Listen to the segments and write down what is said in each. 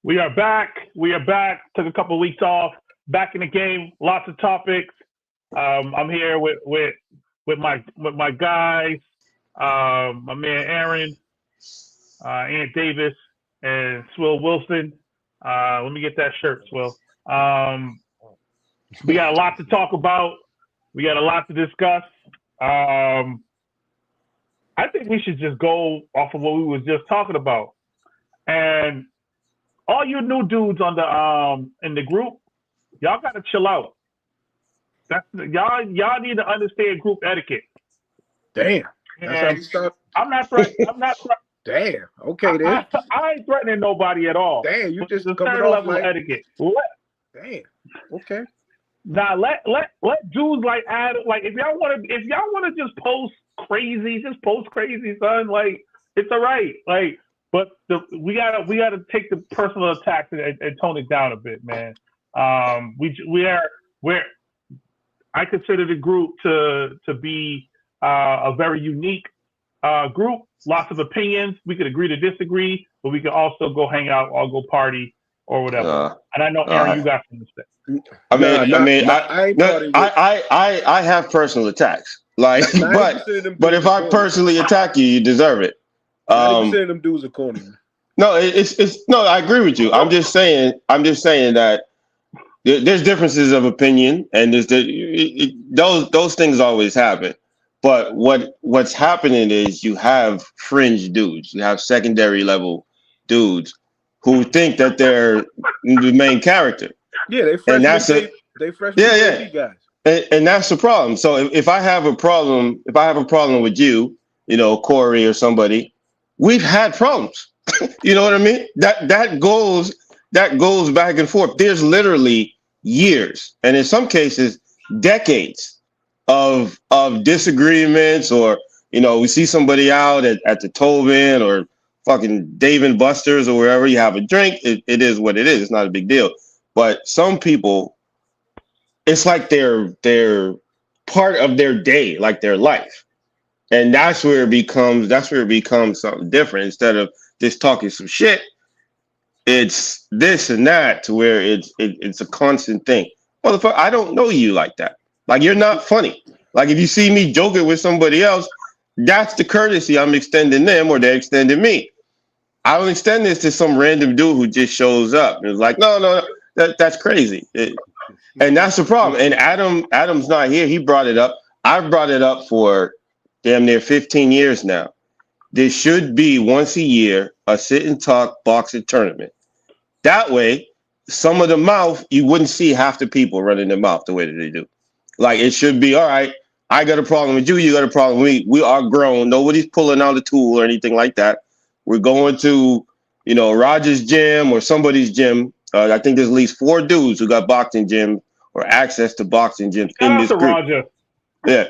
We are back. We are back. Took a couple of weeks off. Back in the game. Lots of topics. I'm here with my guys. My man Aaron, Ant Davis, and Swill Wilson. Let me get that shirt, Swill. We got a lot to talk about. We got a lot to discuss. I think we should just go off of what we was just talking about. And all you new dudes on the in the group, y'all gotta chill out. Y'all need to understand group etiquette. Damn. That's how you start. I'm not threatening. Damn. Okay then. I ain't threatening nobody at all. Damn, you just the coming third off level like etiquette. Damn. Okay. Now let dudes like add like if y'all wanna just post crazy, son. Like it's all right. Like but we gotta take the personal attacks and tone it down a bit, man. We're I consider the group to be a very unique group. Lots of opinions. We could agree to disagree, but we could also go hang out or go party or whatever. And I know Aaron, you got something to say. I have personal attacks. Like, but if I personally attack you, you deserve it. 90% of them dudes are corny. No, it's no. I agree with you. I'm just saying that there's differences of opinion, and those things always happen. But what's happening is you have fringe dudes, you have secondary level dudes who think that they're the main character. Yeah, they freshman guys. And that's the problem. So if I have a problem, with you, Corey or somebody, we've had problems. You know what I mean? That goes back and forth. There's literally years, and in some cases, decades of disagreements, or we see somebody out at the Tobin or fucking Dave and Buster's or wherever, you have a drink. It is what it is. It's not a big deal. But some people, it's like they're part of their day, like their life. And that's where it becomes something different. Instead of just talking some shit, it's this and that, to where it's a constant thing. Motherfucker, I don't know you like that. Like, you're not funny. Like, if you see me joking with somebody else, that's the courtesy I'm extending them, or they're extending me. I don't extend this to some random dude who just shows up. It's like, no, that's crazy. And that's the problem. And Adam's not here. He brought it up. I've brought it up for damn near 15 years now. There should be once a year a sit and talk boxing tournament. That way, some of the mouth, you wouldn't see half the people running their mouth the way that they do. Like, it should be, all right, I got a problem with you, you got a problem with me. We are grown. Nobody's pulling out a tool or anything like that. We're going to, Roger's gym or somebody's gym. I think there's at least 4 dudes who got boxing gym or access to boxing gyms in this group. Roger. Yeah.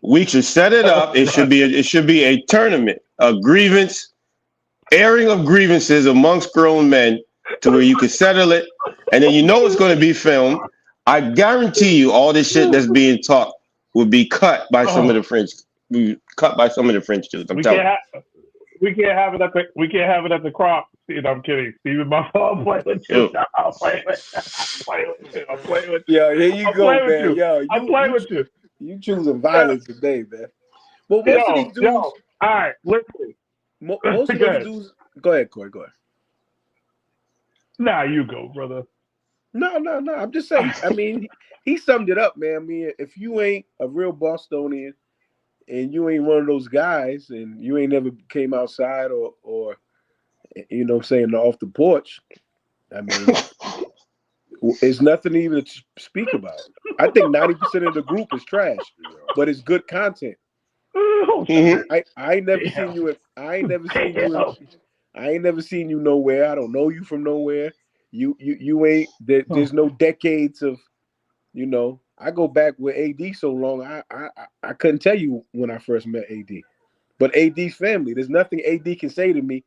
We should set it up. It should be a tournament, a airing of grievances amongst grown men, to where you can settle it, and then it's going to be filmed. I guarantee you, all this shit that's being taught would be cut by some of the French. Dudes. I'm telling you. We can't have it at the crop. I'm kidding. Steven, my fault. I'm playing with you. I'm playing with you. Yo, here you go, man. Yo, I'm playing with you. You choosing violence today, man. Well, most of these dudes. All right, listen. Most of those dudes. Go ahead, Corey. Go ahead. Nah, you go, brother. No. I'm just saying. I mean, he summed it up, man. I mean, if you ain't a real Bostonian and you ain't one of those guys, and you ain't never came outside or saying off the porch, I mean, it's nothing even to speak about. I think 90% of the group is trash, but it's good content. Mm-hmm. I ain't never seen you. I ain't never seen you nowhere. I don't know you from nowhere. You ain't. There's no decades of, I go back with AD so long. I couldn't tell you when I first met AD, but AD's family. There's nothing AD can say to me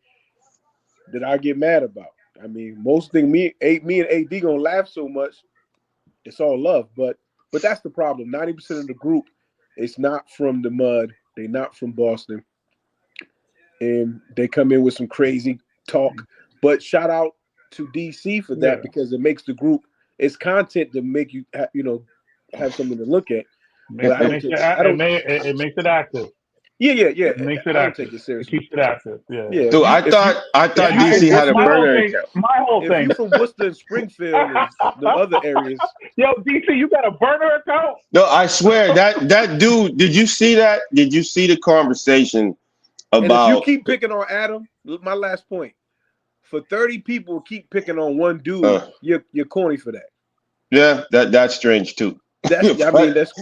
that I get mad about. I mean, most thing me and AD gonna laugh so much. It's all love, but that's the problem. 90% of the group is not from the mud. They're not from Boston, and they come in with some crazy talk. But shout out to DC for Yeah. that because it makes the group. It's content to make you have something to look at. But I don't take. I don't. It makes it active. Yeah. It makes it I don't active. take it It seriously. keeps it active. Yeah. Yeah. Dude, I If you thought from DC had a my whole burner thing. account. My whole if thing. you from Worcester and Springfield and the other areas, Yo, DC, you got a burner account? No, I swear that dude. Did you see that? Did you see the conversation and if you about? keep picking on Adam, my last point. For 30 people keep picking on one dude, Uh, you're corny for that. yeah, that's strange too. That's But Yeah. that's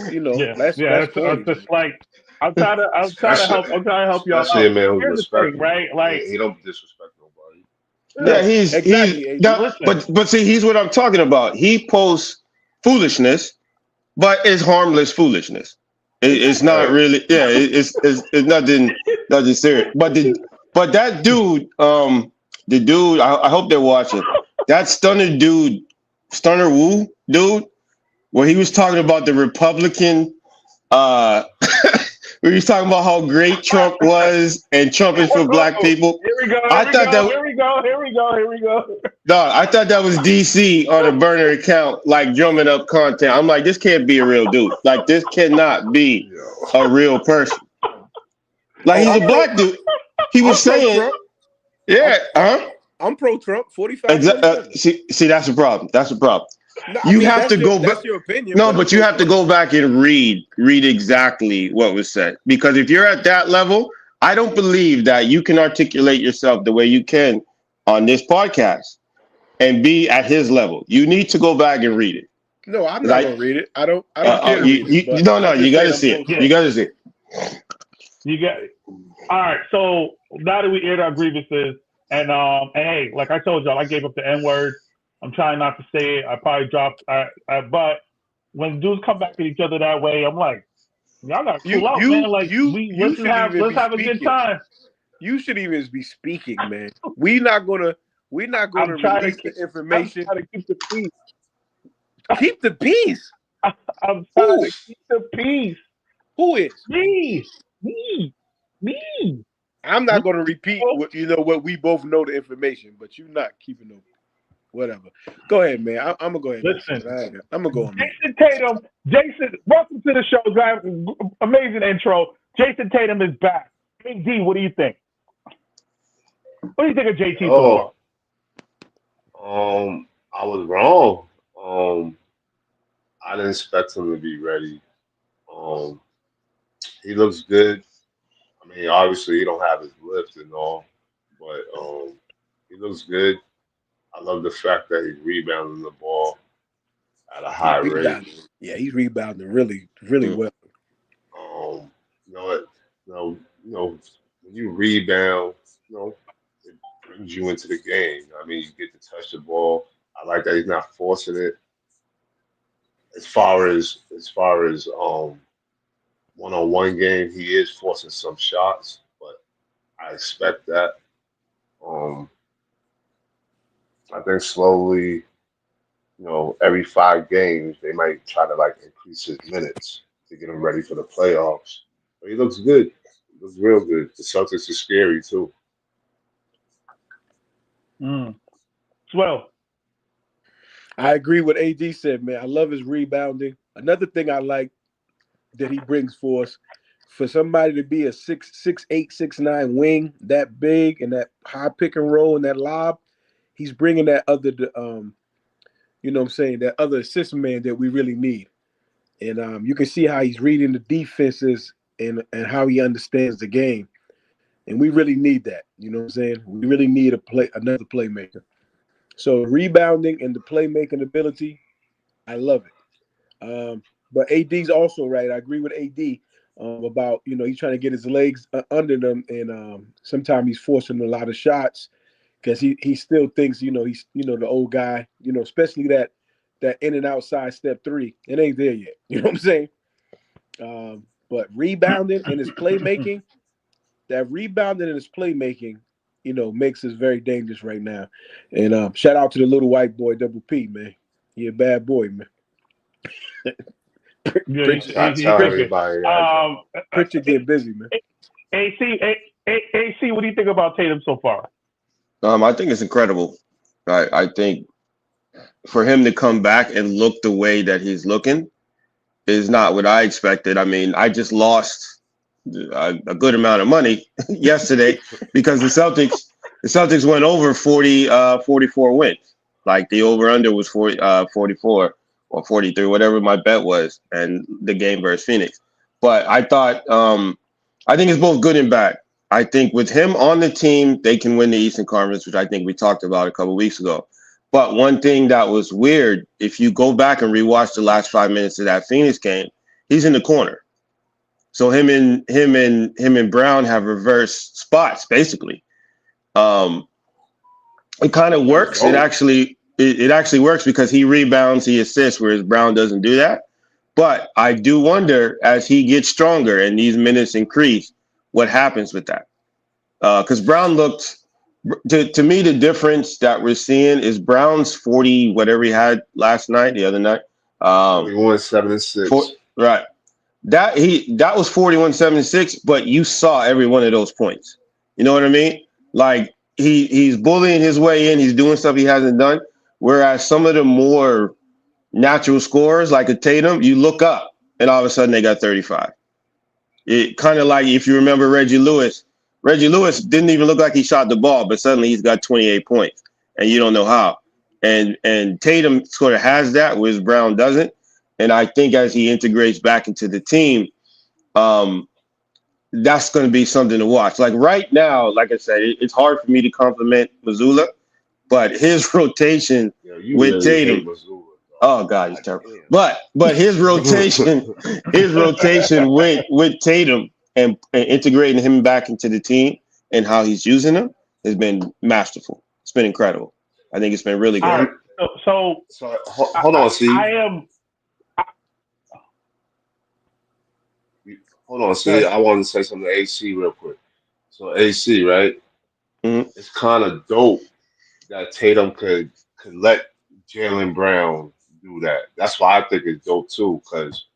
That's corny. just like I'm trying to Especially, help y'all especially a out. man who Here's the thing, respectful. right? Like, He don't disrespect nobody. yeah, No, he's exactly, AD. that. listen. But see, he's what I'm talking about. He posts foolishness, but it's harmless foolishness. It's Exactly. not Right. really. Yeah, it's nothing serious. But that dude, the dude. I hope they're watching. That Stunner Wu dude, where he was talking about the Republican, uh, where he was talking about how great Trump was and Trump is for black people. Here we go. I thought that Here we go. no, I thought that was DC on a burner account, like drumming up content. I'm like, this can't be a real dude. Like, this cannot be Yo. a real person. Like, he's a black dude. He was I'm pro saying, Trump. yeah, huh? I'm pro Trump. 45. See, that's the problem. That's the problem. No, You have to go That's back. your opinion. No, I'm but you pro have to Trump. go back and read exactly what was said. Because if you're at that level, I don't believe that you can articulate yourself the way you can on this podcast and be at his level. You need to go back and read it. No, I'm not gonna read it. I don't care to read it. But No, I'm just you got to saying see I'm it. pro You Trump. got to see it. You got it. All right. So now that we aired our grievances, and hey, like I told y'all, I gave up the N word. I'm trying not to say it. I probably dropped. But when dudes come back at each other that way, I'm like, y'all got to cool out, man. Like You should even let's be have a good speaking. time. You should even be speaking, man. We're not gonna I'm trying release to the keep, information. I'm trying to keep the peace. Keep the peace. I'm trying Who? to keep the peace. Who is? Me. I'm not gonna repeat what we both know the information, but you're not keeping no whatever. Go ahead, man. I'm gonna go ahead. Listen, I'm gonna go on. Jason Tatum. Welcome to the show, guys. Amazing intro. Jason Tatum is back. AD, what do you think? What do you think of JT so far? I was wrong. I didn't expect him to be ready. He looks good. I mean, obviously he don't have his lift and all, but he looks good. I love the fact that he's rebounding the ball at a high rate. Yeah, he's rebounding really, really well. You know, when you rebound, it brings you into the game. I mean, you get to touch the ball. I like that he's not forcing it. As far as one-on-one game, he is forcing some shots, but I expect that. I think slowly, every 5 games they might try to increase his minutes to get him ready for the playoffs. But he looks good. He looks real good. The Celtics are scary too. Swell. I agree with AD said, man. I love his rebounding. Another thing I like that he brings for us, for somebody to be a 6'8", 6'9" wing, that big and that high pick and roll and that lob, he's bringing that other, that other assist man that we really need. And you can see how he's reading the defenses and how he understands the game. And we really need that. You know what I'm saying? We really need another playmaker. So rebounding and the playmaking ability, I love it. But AD's also right. I agree with AD about, he's trying to get his legs under them. And sometimes he's forcing a lot of shots because he still thinks, he's, the old guy, especially that in and outside step 3. It ain't there yet. You know what I'm saying? But rebounding and his playmaking, makes us very dangerous right now. And shout out to the little white boy, Double P, man. He a bad boy, man. I tell everybody. Pritchard get busy, man. AC, what do you think about Tatum so far? I think it's incredible. I think for him to come back and look the way that he's looking is not what I expected. I mean, I just lost a good amount of money yesterday because the Celtics went over 44 wins. Like the over-under was 44 or 43, whatever my bet was, and the game versus Phoenix. But I think it's both good and bad. I think with him on the team, they can win the Eastern Conference, which I think we talked about a couple of weeks ago. But one thing that was weird, if you go back and rewatch the last 5 minutes of that Phoenix game, he's in the corner. So him and Brown have reversed spots basically. It kind of works. It actually works because he rebounds, he assists, whereas Brown doesn't do that. But I do wonder as he gets stronger and these minutes increase, what happens with that? Because Brown looked. To me, the difference that we're seeing is Brown's 40, whatever he had the other night. 41, 7, and 6. Right. That was 41, 7, and 6, but you saw every one of those points. You know what I mean? Like he's bullying his way in, he's doing stuff he hasn't done. Whereas some of the more natural scorers, like a Tatum, you look up and all of a sudden they got 35. It kind of like if you remember Reggie Lewis. Reggie Lewis didn't even look like he shot the ball, but suddenly he's got 28 points, and you don't know how. And Tatum sort of has that, whereas Brown doesn't. And I think as he integrates back into the team, that's going to be something to watch. Like right now, like I said, it's hard for me to compliment Mazzulla, but his rotation with really Tatum. Oh God, he's terrible. But his rotation with Tatum. And integrating him back into the team and how he's using them has been masterful. It's been incredible. I think it's been really good. So hold on, Steve. Hold on, Steve. I want to say something to AC real quick. So AC, right? Mm-hmm. It's kind of dope that Tatum could let Jaylen Brown do that. That's why I think it's dope too, because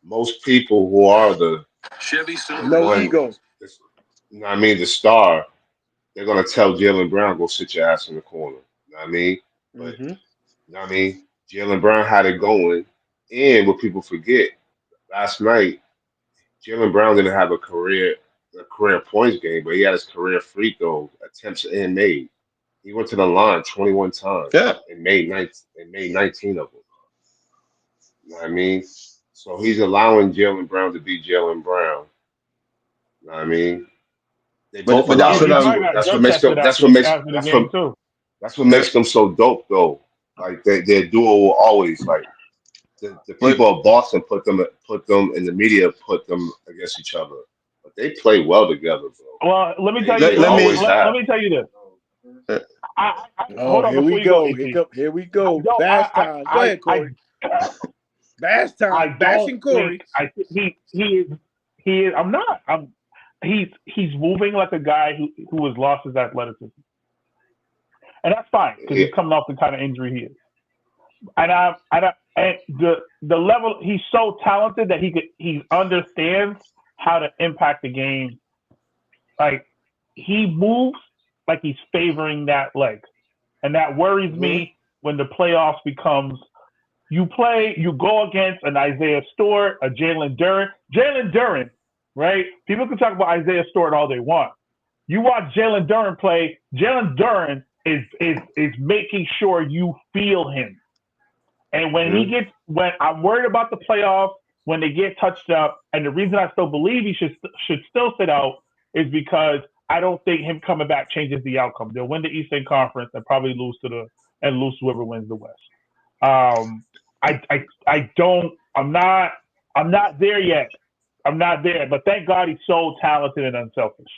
most people who are the no ego. You know what I mean? The star, they're gonna tell Jaylen Brown, go sit your ass in the corner. You know what I mean? But you know what I mean? Jaylen Brown had it going. And what people forget, last night, Jaylen Brown didn't have a career points game, but he had his career free throw attempts and made. He went to the line 21 times and made 19 of them. You know what I mean? So he's allowing Jaylen Brown to be Jaylen Brown. You know what I mean? That's what makes them so dope, though. Like their duo will always like the people of Boston put them in the media put them against each other, but they play well together, bro. Well, let me tell you. Let me tell you this. Here we go. Here we go. Bash time. Go ahead, Corey. Bash time. Bashing Corey. He is. I'm not. He's moving like a guy who has lost his athleticism, and that's fine because he's coming off the kind of injury he is. And the level, he's so talented that he understands how to impact the game. Like he moves like he's favoring that leg, and that worries me when the playoffs becomes. You go against an Isaiah Stewart, a Jalen Duren, right? People can talk about Isaiah Stewart all they want. You watch Jalen Duren play. Jalen Duren is making sure you feel him. And when I'm worried about the playoffs, when they get touched up, and the reason I still believe he should still sit out is because I don't think him coming back changes the outcome. They'll win the Eastern Conference and probably lose to whoever wins the West. I'm not there yet. I'm not there, but thank God he's so talented and unselfish.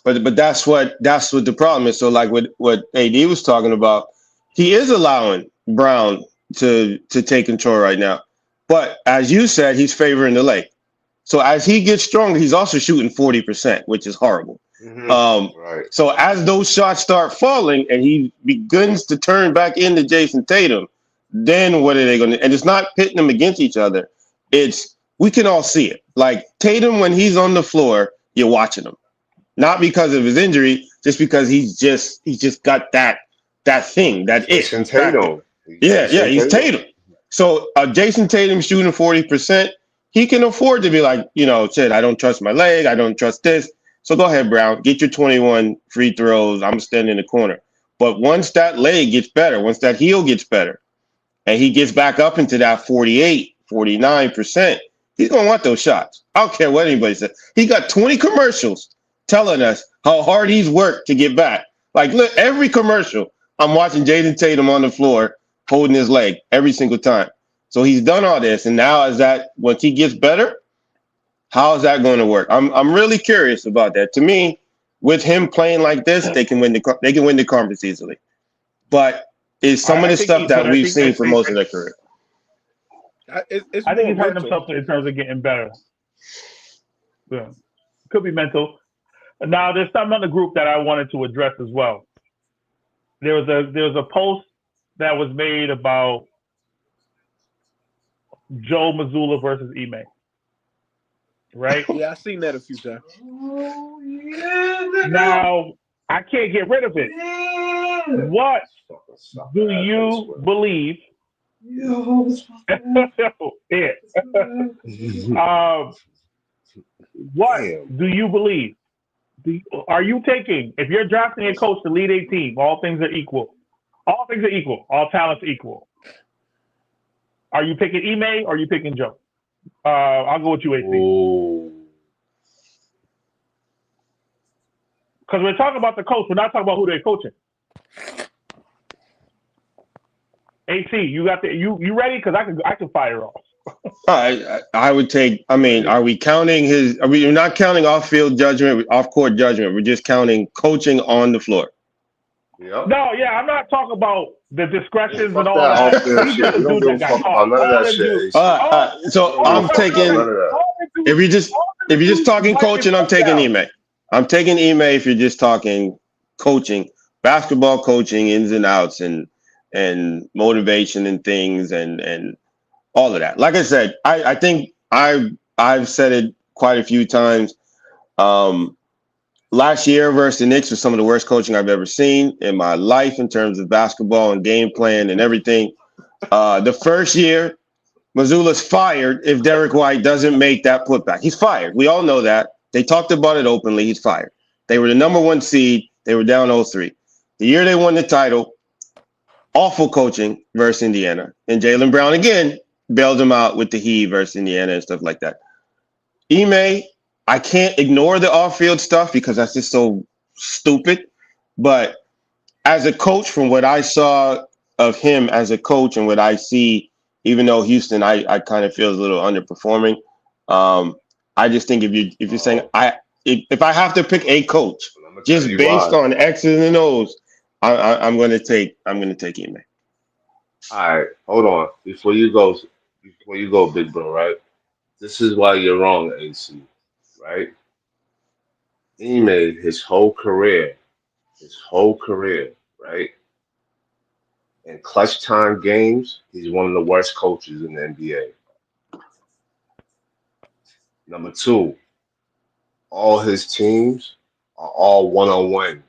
But that's what the problem is. So like what AD was talking about, he is allowing Brown to take control right now. But as you said, he's favoring the leg. So as he gets stronger, he's also shooting 40%, which is horrible. Right. So as those shots start falling and he begins to turn back into Jason Tatum, then what are they going to? And it's not pitting them against each other. We can all see it. Like Tatum, when he's on the floor, you're watching him, not because of his injury, just because he's just got that that thing, that Jason factor. Tatum. He's Tatum. So Jason Tatum shooting 40%, he can afford to be like, shit, I don't trust my leg, I don't trust this. So go ahead, Brown, get your 21 free throws. I'm standing in the corner. But once that leg gets better, once that heel gets better, and he gets back up into that 48, 49%, he's going to want those shots. I don't care what anybody says. He got 20 commercials telling us how hard he's worked to get back. Like, look, every commercial, I'm watching Jaden Tatum on the floor holding his leg every single time. So he's done all this, and now once he gets better, how is that going to work? I'm really curious about that. To me, with him playing like this, they can win the conference easily. But it's some of the stuff that we've seen for most of their career. I think he's hurting himself in terms of getting better. Yeah. Could be mental. Now, there's something on the group that I wanted to address as well. There was a post that was made about Joe Mazzulla versus Ime. Right? Yeah, I've seen that a few times. Now, I can't get rid of it. What do you believe? What do you believe? Are you taking, if you're drafting a coach to lead a team, all things are equal. All things are equal. All talents equal. Are you picking Ime or are you picking Joe? I'll go with you, AC. Because we're talking about the coach. We're not talking about who they're coaching. AC, you got you ready? Because I can fire off. I would take. I mean, are we counting his? We're not counting off-field judgment, off-court judgment. We're just counting coaching on the floor. Yep. No, I'm not talking about the discretions and all that. He's just a dude that got caught. None of that shit. So I'm taking. If you're just talking coaching, I'm taking Ime. I'm taking Ime if you're just talking coaching, basketball coaching, ins and outs, and motivation and things and all of that. Like I said, I think I've said it quite a few times. Last year versus the Knicks was some of the worst coaching I've ever seen in my life in terms of basketball and game plan and everything. The first year, Mazzulla's fired if Derek White doesn't make that putback. He's fired. We all know that. They talked about it openly. He's fired. They were the number 1 seed. They were down 0-3. The year they won the title, awful coaching versus Indiana. And Jaylen Brown, again, bailed him out with the Heat versus Indiana and stuff like that. Ime, I can't ignore the off-field stuff because that's just so stupid. But as a coach, from what I saw of him as a coach and what I see, even though Houston, I kind of feel is a little underperforming. I just think if you're saying if I have to pick a coach just based on X's and O's, I'm going to take Ime. All right, hold on. Before you go, big bro, right? This is why you're wrong, AC, right? Ime, his whole career, right? In clutch time games, he's one of the worst coaches in the NBA. Number 2, all his teams are all one-on-one.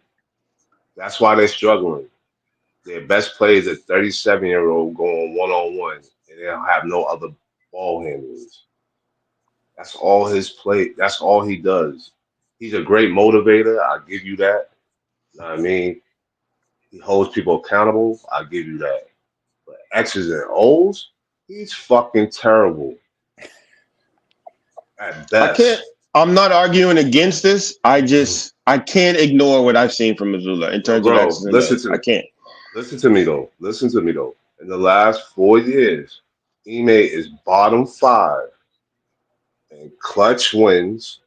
That's why they're struggling. Their best players are 37-year-old going one-on-one, and they don't have no other ball handlers. That's all his play. That's all he does. He's a great motivator. I'll give you that. You know what I mean? He holds people accountable. I'll give you that. But X's and O's, he's fucking terrible. At best. I'm not arguing against this. I can't ignore what I've seen from Mazzulla in terms of X's and O's. I can't. Listen to me though. In the last 4 years, Ime is bottom 5 in clutch wins,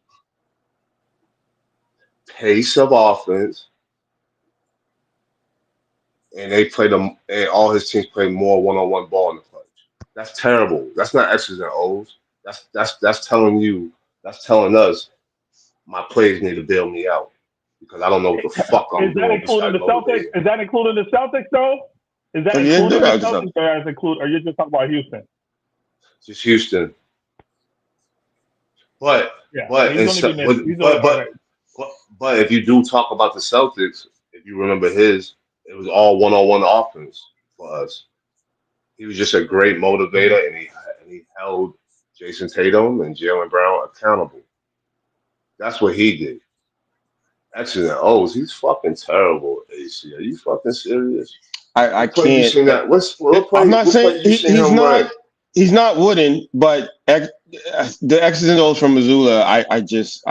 pace of offense, and and all his teams play more one-on-one ball in the clutch. That's terrible. That's not X's and O's. That's telling us my players need to bail me out because I don't know what the fuck I'm doing. Is that including the Celtics though? Is that including the Celtics or are you just talking about Houston? Just Houston. But if you do talk about the Celtics, if you remember his it was all one-on-one offense for us. He was just a great motivator, and he held Jason Tatum and Jaylen Brown accountable. That's what he did. X's and O's. He's fucking terrible. AC, are you fucking serious? I What play you can't. seen that? I'm not What play saying you seen he's him run? not. He's not wooden, but the X's and O's from Missoula, I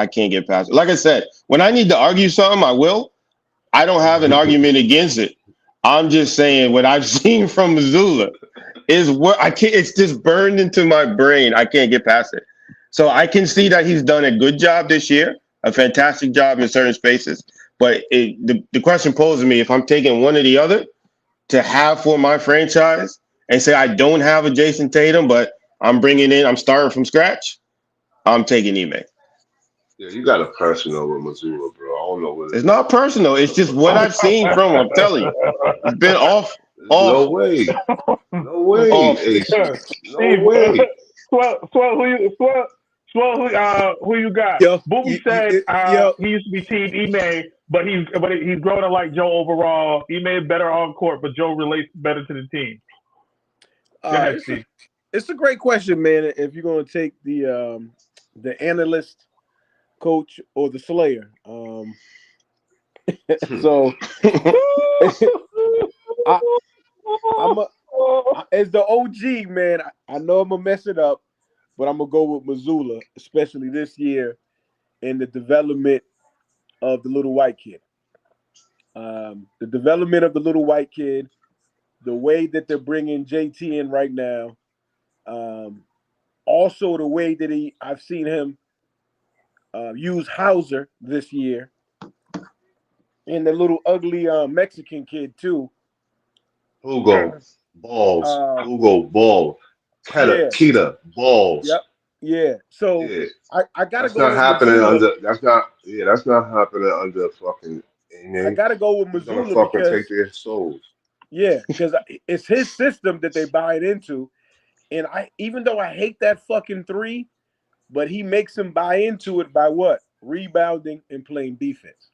can't get past it. Like I said, when I need to argue something, I will. I don't have an argument against it. I'm just saying what I've seen from Missoula is what I can't. It's just burned into my brain. I can't get past it. So I can see that he's done a good job this year, a fantastic job in certain spaces. But the question posed to me, if I'm taking one or the other to have for my franchise and say I don't have a Jason Tatum, but I'm starting from scratch, I'm taking Ime. Yeah, you got a personal with Missoula, bro. I don't know what it It's is. not personal. It's just what I've seen from him. I'm telling you. It's been off. No way. No way, Off. AC. No Steve, way. who you got? Yo, Booby said he used to be Team Ime, but he's growing to like Joe overall. Ime is better on court, but Joe relates better to the team. Go ahead, Steve. It's a great question, man. If you're going to take the analyst, coach, or the slayer, so as the OG, man, I know I'm gonna mess it up, but I'm gonna go with Missoula, especially this year in the development of the little white kid. The development of the little white kid, the way that they're bringing JT in right now, also the way that I've seen him use Hauser this year, and the little ugly Mexican kid too. Hugo balls. Hugo ball. Tita balls. Yep. Yeah. So Yeah. I gotta That's go. not happening under. That's not happening under fucking. I gotta go with He's gonna Missoula fucking take their souls. Yeah, because it's his system that they buy it into, and even though I hate that fucking three, but he makes them buy into it by what? Rebounding and playing defense.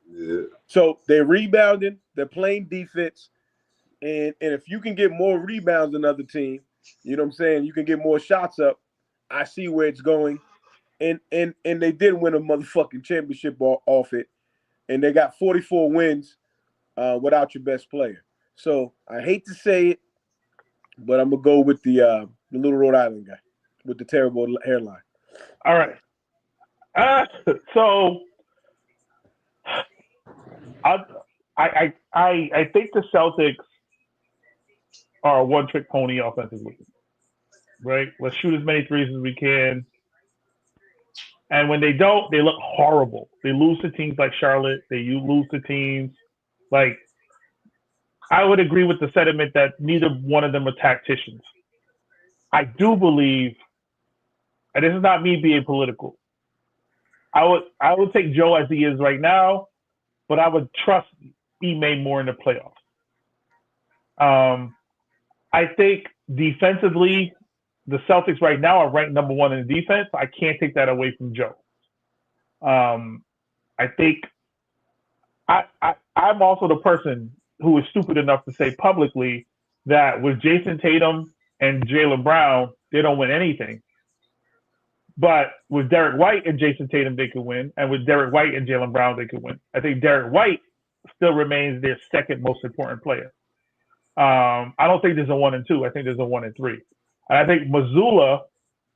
Yeah. So they're rebounding, they're playing defense, and if you can get more rebounds than other team, you know what I'm saying? You can get more shots up. I see where it's going, and they did win a motherfucking championship off it, and they got 44 wins without your best player. So I hate to say it, but I'm gonna go with the little Rhode Island guy with the terrible hairline. All right. So I think the Celtics are a one-trick pony offensively. Right? Let's shoot as many threes as we can. And when they don't, they look horrible. They lose to teams like Charlotte. They lose to teams like. I would agree with the sentiment that neither one of them are tacticians. I do believe, and this is not me being political, I would take Joe as he is right now, but I would trust Ime more in the playoffs. I think defensively, the Celtics right now are ranked number one in defense. I can't take that away from Joe. I think I'm also the person who is stupid enough to say publicly that with Jason Tatum and Jaylen Brown, they don't win anything. But with Derek White and Jason Tatum, they could win. And with Derek White and Jaylen Brown, they could win. I think Derek White still remains their second most important player. I don't think there's a 1 and 2. I think there's a 1 and 3. And I think Missoula,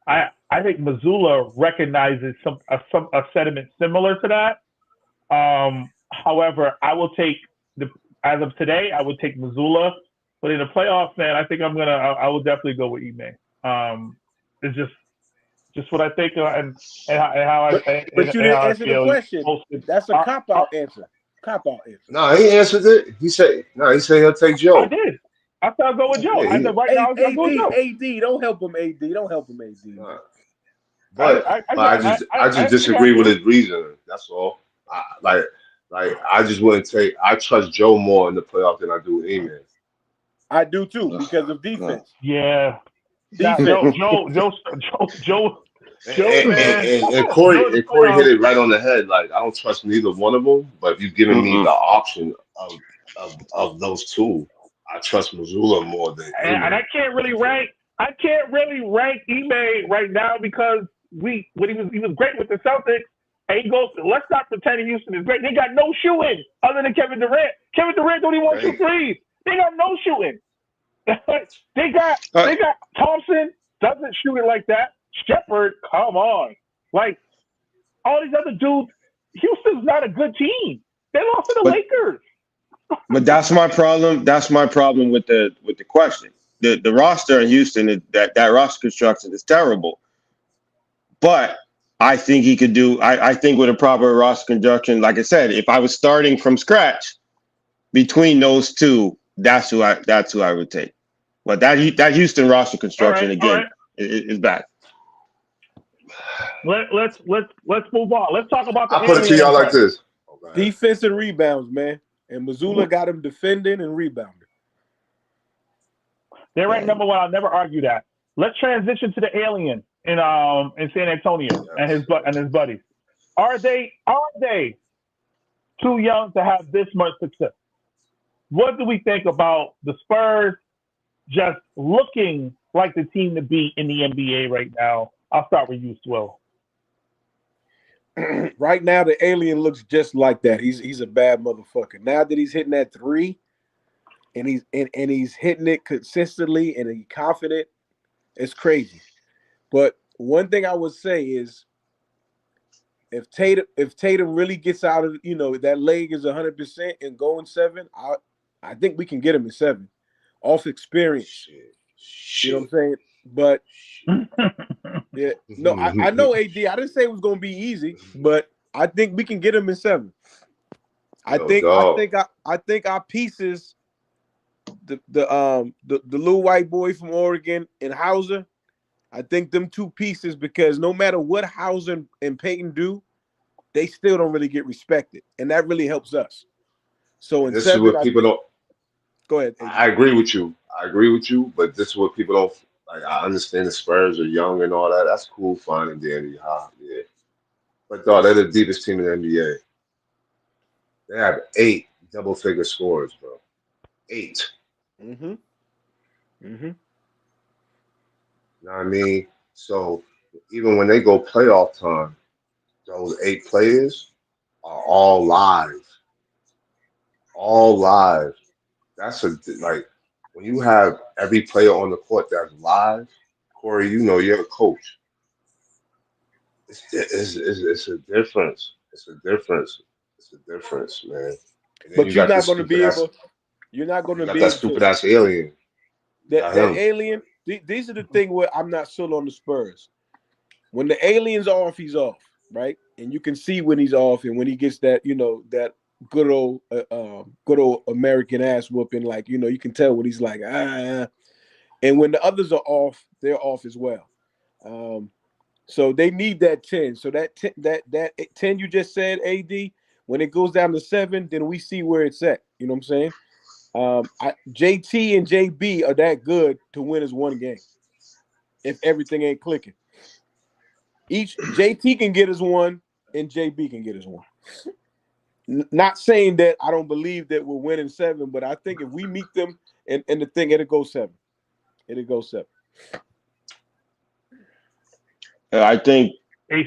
I think Missoula recognizes a sentiment similar to that. However, I will take as of today, I would take Missoula, but in the playoffs, man, I think I will definitely go with Ime. It's just what I think and how I. But you didn't answer the question. That's a cop-out answer. No, he answered it. He said he'll take Joe. I did. I said I'll go with Joe. Yeah, I said right now I'll go with Joe. AD, don't help him, AD. But I just disagree with his reasoning. That's all. I just wouldn't take. I trust Joe more in the playoffs than I do Ime. I do too because of defense. Yeah. Defense. Joe. And Corey hit it right on the head. Like I don't trust neither one of them. But if you've given me the option of those two. I trust Missoula more than And Ime. I can't really rank. I can't really rank Ime right now because when he was great with the Celtics. And he goes, let's not pretend Houston is great. They got no shooting other than Kevin Durant. Kevin Durant don't even want to shoot threes. They got no shooting. they got Thompson doesn't shoot it like that. Shepard, come on. Like all these other dudes, Houston's not a good team. They lost to the Lakers. But that's my problem. That's my problem with the question. The roster in Houston, that roster construction is terrible. But I think he could do. I think with a proper roster construction, like I said, if I was starting from scratch between those two, that's who I would take. But that Houston roster construction is bad. Let's move on. Let's talk about the. I put it to y'all like this: defense and rebounds, man. And Missoula got him defending and rebounding. They're ranked number one. I'll never argue that. Let's transition to the alien in San Antonio and his buddies. Are they too young to have this much success? What do we think about the Spurs just looking like the team to beat in the NBA right now? I'll start with you, Swill. Right now, the alien looks just like that. He's a bad motherfucker. Now that he's hitting that three, and he's hitting it consistently and he's confident, it's crazy. But one thing I would say is, if Tatum really gets out of that leg is 100% and going 7, I think we can get him in 7 off experience. You know what I'm saying? But yeah, no, I know AD. I didn't say it was going to be easy, but I think we can get him in 7. I think our pieces, the little white boy from Oregon and Hauser, I think them two pieces, because no matter what Hauser and Peyton do, they still don't really get respected, and that really helps us. So in this 7, is what people don't. Go ahead. AD. I agree with you, but this is what people don't. Like, I understand the Spurs are young and all that. That's cool, fine, and dandy. Yeah. But, dog, they're the deepest team in the NBA. They have 8 double-figure scorers, bro. 8. Mm-hmm. Mm-hmm. You know what I mean? So, even when they go playoff time, those 8 players are all live. All live. That's when you have every player on the court that's live, Corey, you're a coach. It's a difference. It's a difference, man. But you're not going to be able. You're not going to be that stupid ass alien. That alien. These are the thing where I'm not sold on the Spurs. When the alien's off, he's off, right? And you can see when he's off and when he gets that, that good old American ass whooping, like, you can tell when he's like, and when the others are off, they're off as well. So they need that 10. So that 10 you just said, AD, when it goes down to 7, then we see where it's at. You know what I'm saying? JT and JB are that good to win us one game if everything ain't clicking. Each JT can get us one and JB can get us one. Not saying that I don't believe that we're winning 7, but I think if we meet them and the thing, it'll go 7. It'll go 7. I think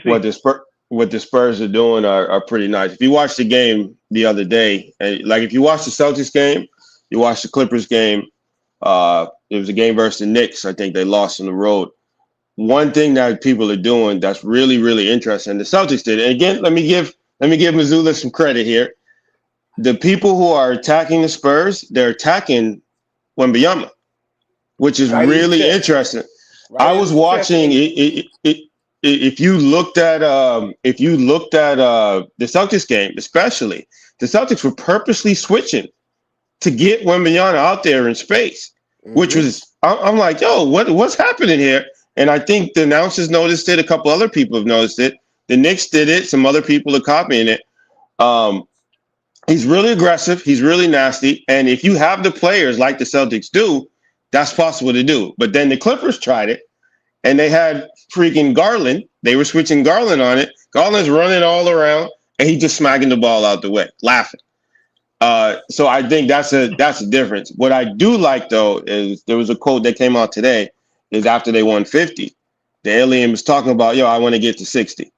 what the Spurs are doing are pretty nice. If you watched the game the other day, like if you watched the Celtics game, you watched the Clippers game, it was a game versus the Knicks. I think they lost on the road. One thing that people are doing that's really, really interesting, the Celtics did, and again, let me give Missoula some credit here. The people who are attacking the Spurs, they're attacking Wembanyama, which is really interesting. I was watching it. If you looked at the Celtics game, especially, the Celtics were purposely switching to get Wembanyama out there in space, which was I'm like, yo, what's happening here? And I think the announcers noticed it. A couple other people have noticed it. The Knicks did it. Some other people are copying it. He's really aggressive. He's really nasty. And if you have the players like the Celtics do, that's possible to do. But then the Clippers tried it, and they had freaking Garland. They were switching Garland on it. Garland's running all around, and he just smacking the ball out the way, laughing. So I think that's a difference. What I do like though is there was a quote that came out today. Is after they won 50, the alien was talking about, I want to get to 60.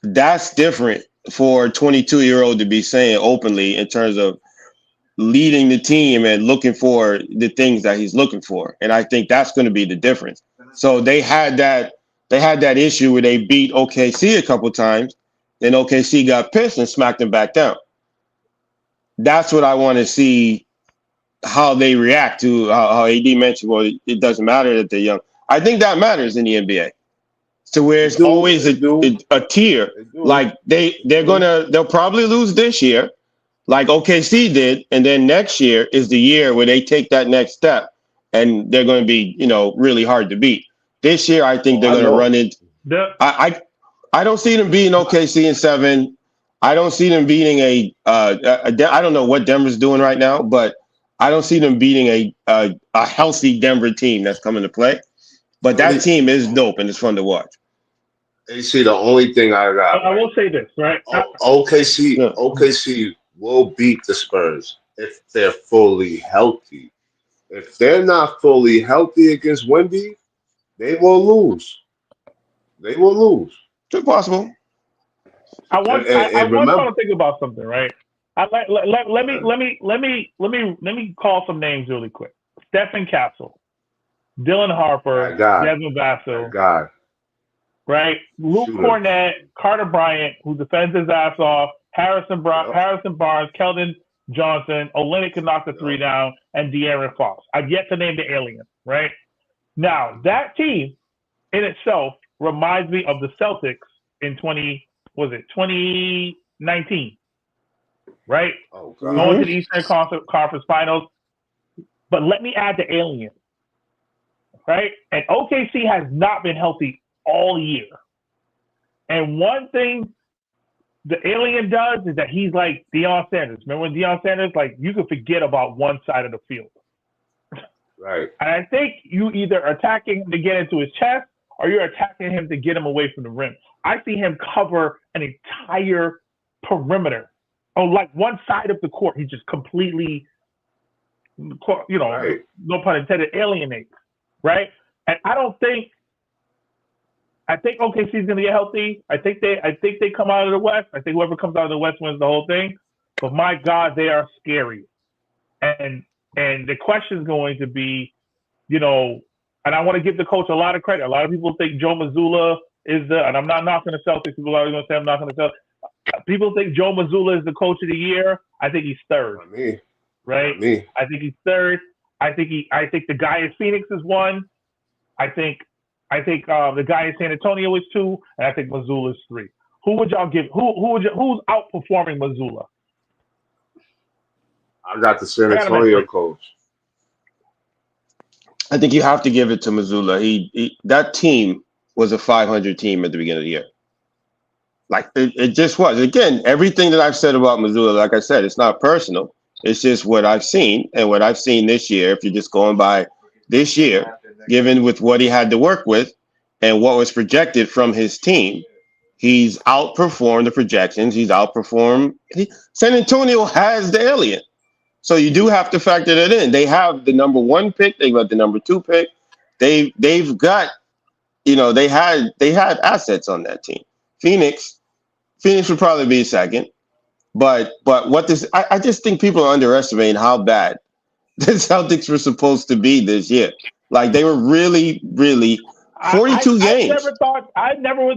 That's different for a 22-year-old to be saying openly in terms of leading the team and looking for the things that he's looking for. And I think that's going to be the difference. So they had that issue where they beat OKC a couple times, then OKC got pissed and smacked them back down. That's what I want to see, how they react to how AD mentioned, well, it doesn't matter that they're young. I think that matters in the NBA. So where it's always a tier. Like they'll probably lose this year, like OKC did, and then next year is the year where they take that next step, and they're going to be, really hard to beat. This year, I think they're going to run into. I don't see them beating OKC in 7. I don't see them beating I don't know what Denver's doing right now, but I don't see them beating a healthy Denver team that's coming to play. But that team is dope and it's fun to watch. AC, the only thing I got. I will say this, right? OKC will beat the Spurs if they're fully healthy. If they're not fully healthy against Wemby, they will lose. They will lose. It's possible. I want y'all to think about something, right? Let me call some names really quick. Stephen Castle, Dylan Harper, Devin Vassell, right? Luke Cornett, Carter Bryant, who defends his ass off, Harrison Barnes, Keldon Johnson, Olynyk can knock the 3 down, and De'Aaron Fox. I've yet to name the alien, right? Now, that team in itself reminds me of the Celtics in 2019, right? Going to the Eastern Conference Finals. But let me add the alien, right? And OKC has not been healthy all year. And one thing the alien does is that he's like Deion Sanders. Remember when Deion Sanders, like, you could forget about one side of the field. Right. And I think you either attacking him to get into his chest or you're attacking him to get him away from the rim. I see him cover an entire perimeter. Like one side of the court, he just completely, no pun intended, alienates, right? And I think OKC is going to get healthy. I think they come out of the West. I think whoever comes out of the West wins the whole thing. But my God, they are scary. And the question is going to be, and I want to give the coach a lot of credit. A lot of people think Joe Mazzulla is and I'm not knocking the Celtics. People are going to say I'm knocking the Celtics. People think Joe Mazzulla is the coach of the year. I think he's third. Not me. Right? Not me. I think he's third. I think the guy in Phoenix is 1. I think the guy in San Antonio is 2, and I think Mazzulla is 3. Who would y'all give? Who's outperforming Mazzulla? I got the San Antonio coach. I think you have to give it to Mazzulla. That team was a 500 team at the beginning of the year. Like it just was. Again, everything that I've said about Mazzulla, like I said, it's not personal. It's just what I've seen, and what I've seen this year. If you're just going by this year, given with what he had to work with and what was projected from his team, he's outperformed the projections. He's outperformed. San Antonio has the alien. So you do have to factor that in. They have the number 1 pick. They got the number 2 pick. They've got, they had assets on that team. Phoenix would probably be second. But I just think people are underestimating how bad the Celtics were supposed to be this year. Like they were really, really 42 games. I never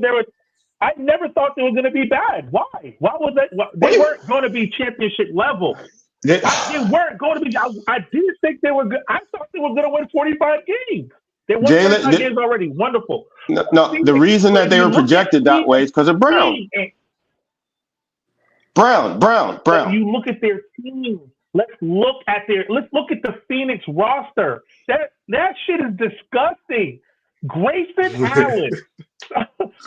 thought they were going to be bad. Why? Why was that? They weren't going to be championship level. They weren't going to be. I didn't think they were good. I thought they were going to win 45 games. They won 45 games already. Wonderful. No, the reason that they were projected that way is because of Brown. Brown. You look at their team. Let's look at the Phoenix roster. That shit is disgusting. Grayson Allen.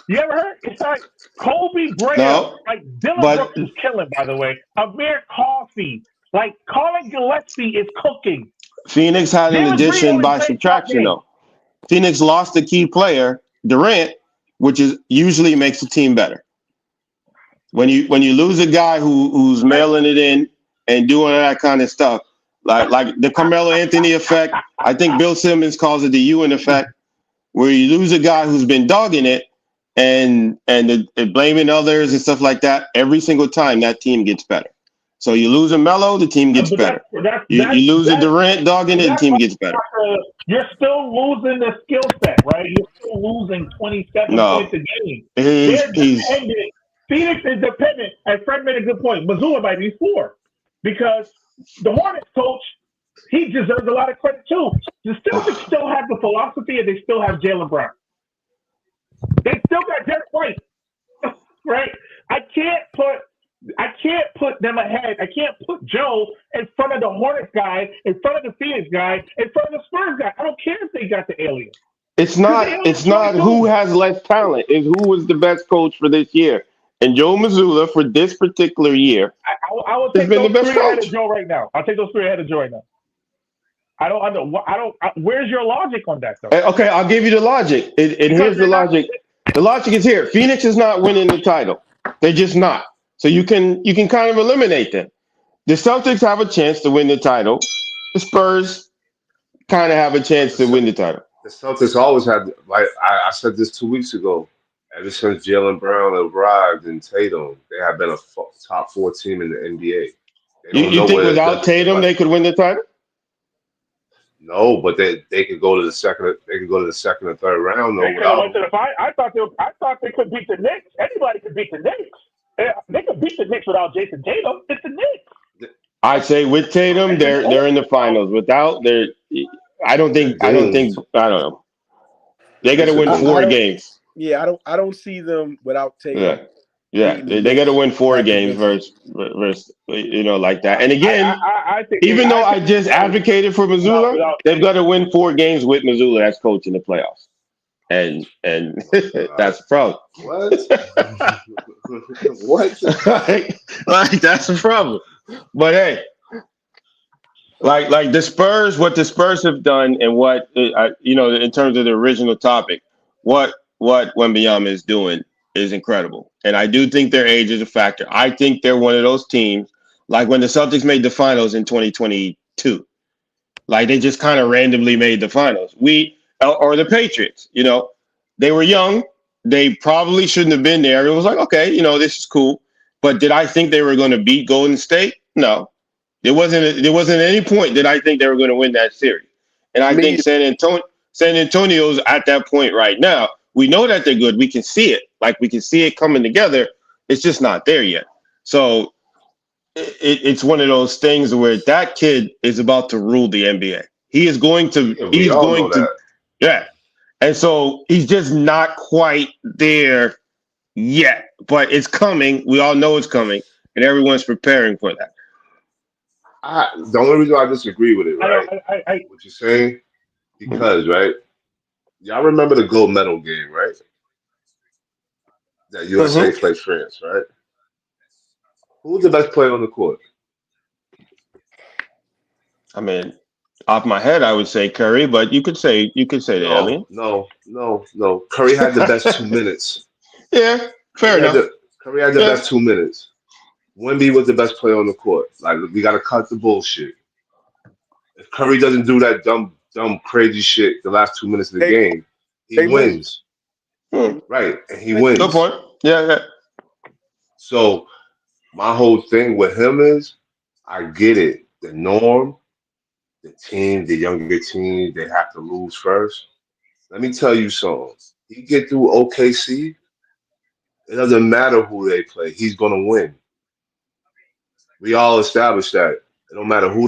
You ever heard? It's like Kobe Bryant. Like Dylan Brooks is killing, by the way. Amir Coffey. Like Colin Gillespie is cooking. Phoenix had an addition by subtraction, though. Phoenix lost a key player, Durant, which usually makes the team better. When you lose a guy who's mailing it in and doing that kind of stuff. Like the Carmelo Anthony effect. I think Bill Simmons calls it the Ewan effect, where you lose a guy who's been dogging it and blaming others and stuff like that. Every single time that team gets better. So you lose a Melo, the team gets better. You lose a Durant dogging it, the team gets better. You're still losing the skill set, right? You're still losing 27 points a game. Phoenix is dependent, and Fred made a good point. Missoula might be 4 because the Hornets coach, he deserves a lot of credit too. The Celtics still have the philosophy, and they still have Jaylen Brown. They still got Derek White, right? I can't put them ahead. I can't put Joe in front of the Hornets guy, in front of the Phoenix guy, in front of the Spurs guy. I don't care if they got the alien. It's not who has less talent. It's who was the best coach for this year. And Joe Mazzulla for this particular year I will take those 3 ahead of Joe right now. I'll take those 3 ahead of Joe right now. Where's your logic on that, though? Okay, I'll give you the logic. And here's the logic. The logic is here. Phoenix is not winning the title. They're just not. So you can kind of eliminate them. The Celtics have a chance to win the title. The Spurs kind of have a chance to win the title. The Celtics always had, like I said this 2 weeks ago, ever since Jaylen Brown arrived and Tatum, they have been a top 4 team in the NBA. You think without Tatum they could win the title? No, but they could go to the second. They could go to the second or third round. I thought they could beat the Knicks. Anybody could beat the Knicks. They could beat the Knicks without Jason Tatum. It's the Knicks. I say with Tatum, they're in the finals. Without, I don't know. They got to win 4 games. Yeah, I don't see them without Tatum. Yeah, they got to win 4 games versus like that. And again, even though I just advocated for Missoula, they've got to win 4 games with Missoula as coach in the playoffs, and that's the problem. What? What? like that's the problem. But hey, like the Spurs, what the Spurs have done, and what in terms of the original topic, what Wembanyama is doing is incredible. And I do think their age is a factor. I think they're one of those teams, like when the Celtics made the finals in 2022. Like they just kind of randomly made the finals. Or the Patriots, they were young. They probably shouldn't have been there. It was like, okay, this is cool. But did I think they were going to beat Golden State? No. There wasn't at any point that I think they were going to win that series. And I think San Antonio's at that point right now. We know that they're good. We can see it. Like we can see it coming together. It's just not there yet. So it's one of those things where that kid is about to rule the NBA. He's going to. Yeah. And so he's just not quite there yet, but it's coming. We all know it's coming, and everyone's preparing for that. The only reason I disagree with it, right? What you're saying, because right, y'all remember the gold medal game, right? That USA played France, right? Who's the best player on the court? I mean, off my head, I would say Curry, but you could say the alien. No. Curry had the best 2 minutes. Yeah, fair enough. Curry had the best 2 minutes. Wemby was the best player on the court. Like, we got to cut the bullshit. If Curry doesn't do that dumb, crazy shit the last 2 minutes of the game, he wins. Right, and he wins. Good point. Yeah. So my whole thing with him is, I get it. The norm, the team, the younger team, they have to lose first. Let me tell you something. He get through OKC, it doesn't matter who they play. He's going to win. We all established that. It don't matter who